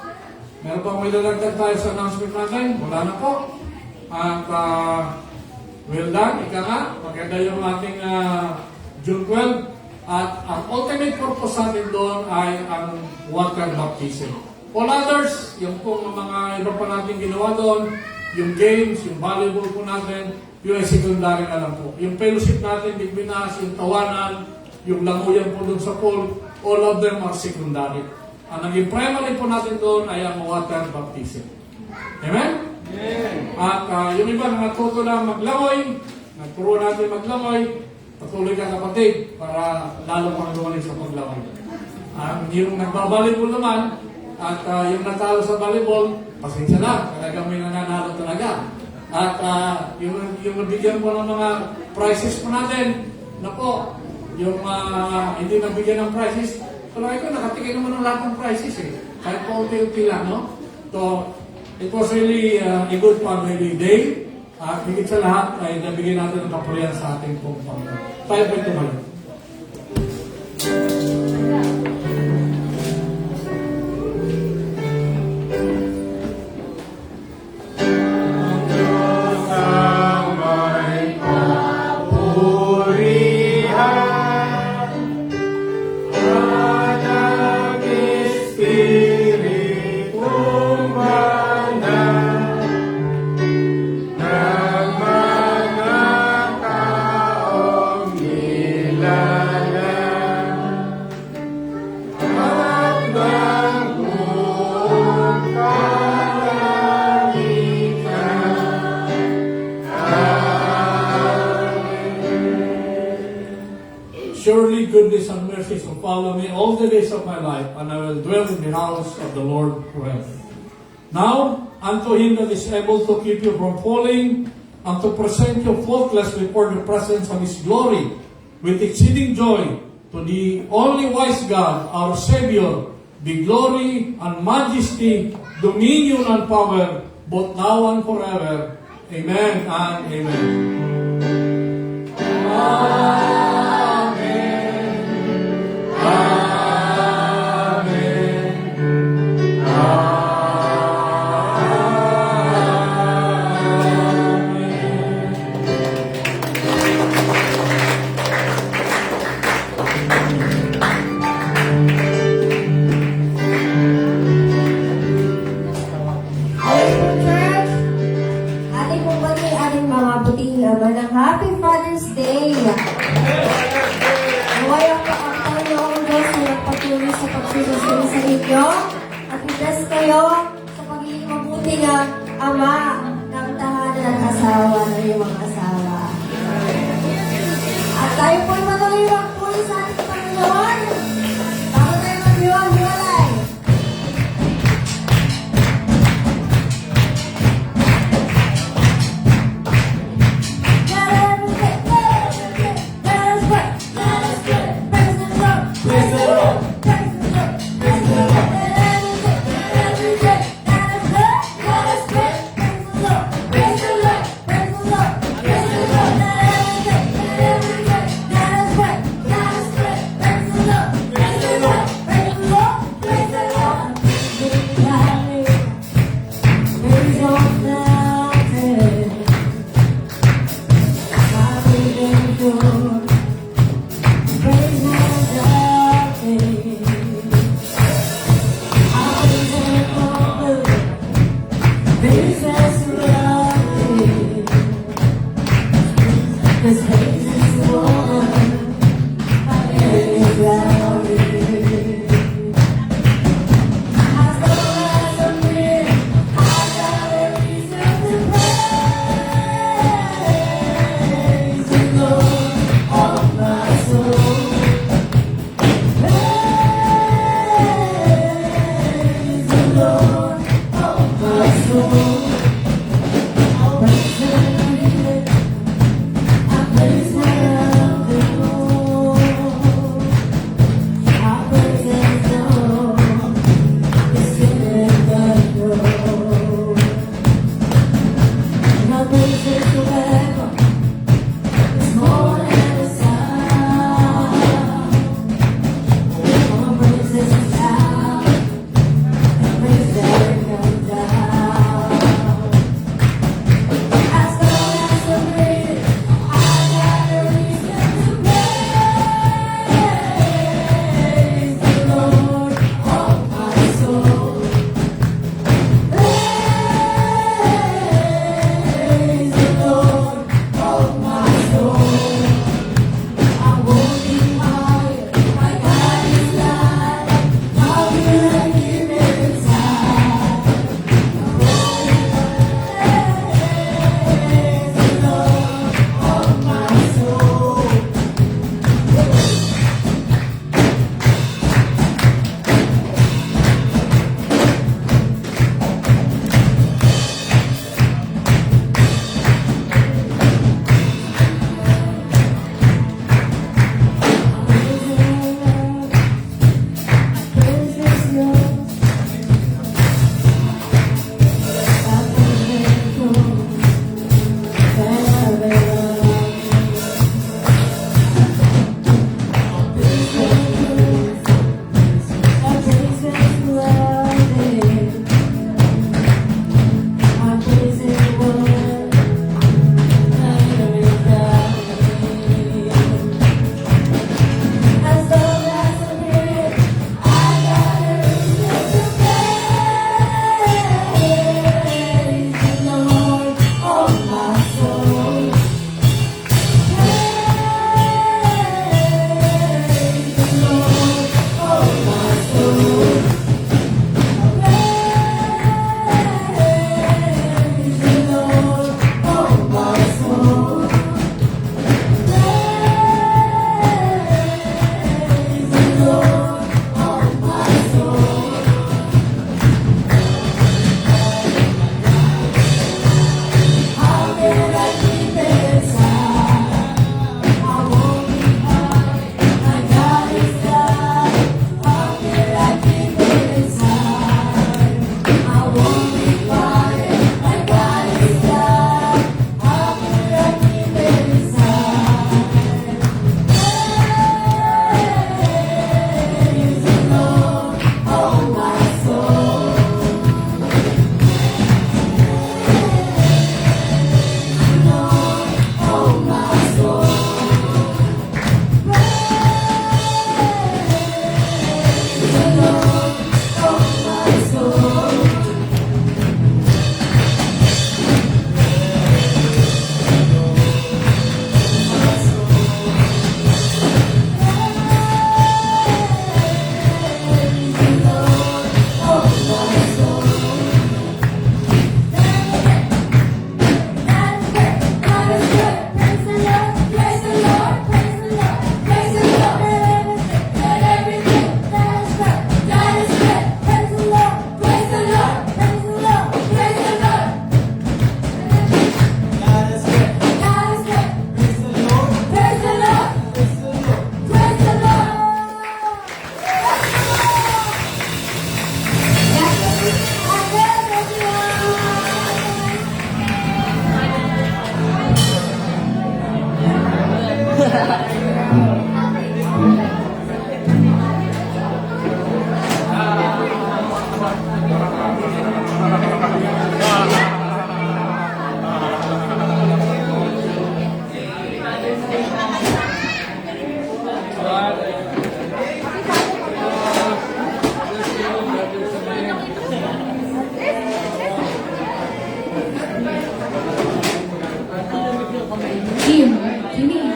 Speaker 7: meron pang may lalagdag tayo sa announcement natin. Wala na po. At well done, ika nga. Maganda yung ating June 12. At ang ultimate purpose natin doon ay ang water baptism. All others, yung pong mga iba pa natin ginawa doon, yung games, yung volleyball po natin, yung ay secondary na lang po. Yung fellowship natin, bigbinas, yung tawanan, yung languyan po doon sa pool, all of them are secondary. Ang naging primary po natin doon ay ang water baptism. Amen? Amen. At yung iba na natuto lang maglangoy, nagturo natin maglangoy, patuloy ka kapatid para lalo pang lumalig sa paglangoy. Yung nagbabalibol naman, at yung natalo sa volleyball, pasensya na, talagang may nananalo talaga. At yung nabigyan po ng mga prizes po natin, na po, yung hindi nabigyan ng prizes, talaga ko, nakatigay naman ng lahat ng prizes eh. Kahit po unti-unti lang, no? So, it was really a good family day. At higit sa lahat ay nabigyan natin ng kapurihan sa ating pong Panginoon. Tayo po ito ngayon.
Speaker 1: Nagmamataong nila
Speaker 7: mercies will follow me all the days of my life, and I will dwell in the house of the Lord forever. Now, unto him that is able to keep you from falling, and to present you faultless before the presence of his glory, with exceeding joy, to the only wise God, our Savior, be glory and majesty, dominion and power, both now and forever. Amen and amen.
Speaker 4: Church, ating pumati ating mga buting ama ng Happy Father's Day. Naway ang Panginoong Diyos na nagpatuloy sa pagsusunod sa inyo at itas kayo sa pagiging mabuting ama ng tahanan at asawa ng iyong mga asawa. At tayo po'y matuloy magpuli sa ating Panginoon. Bago tayo maghiwalay.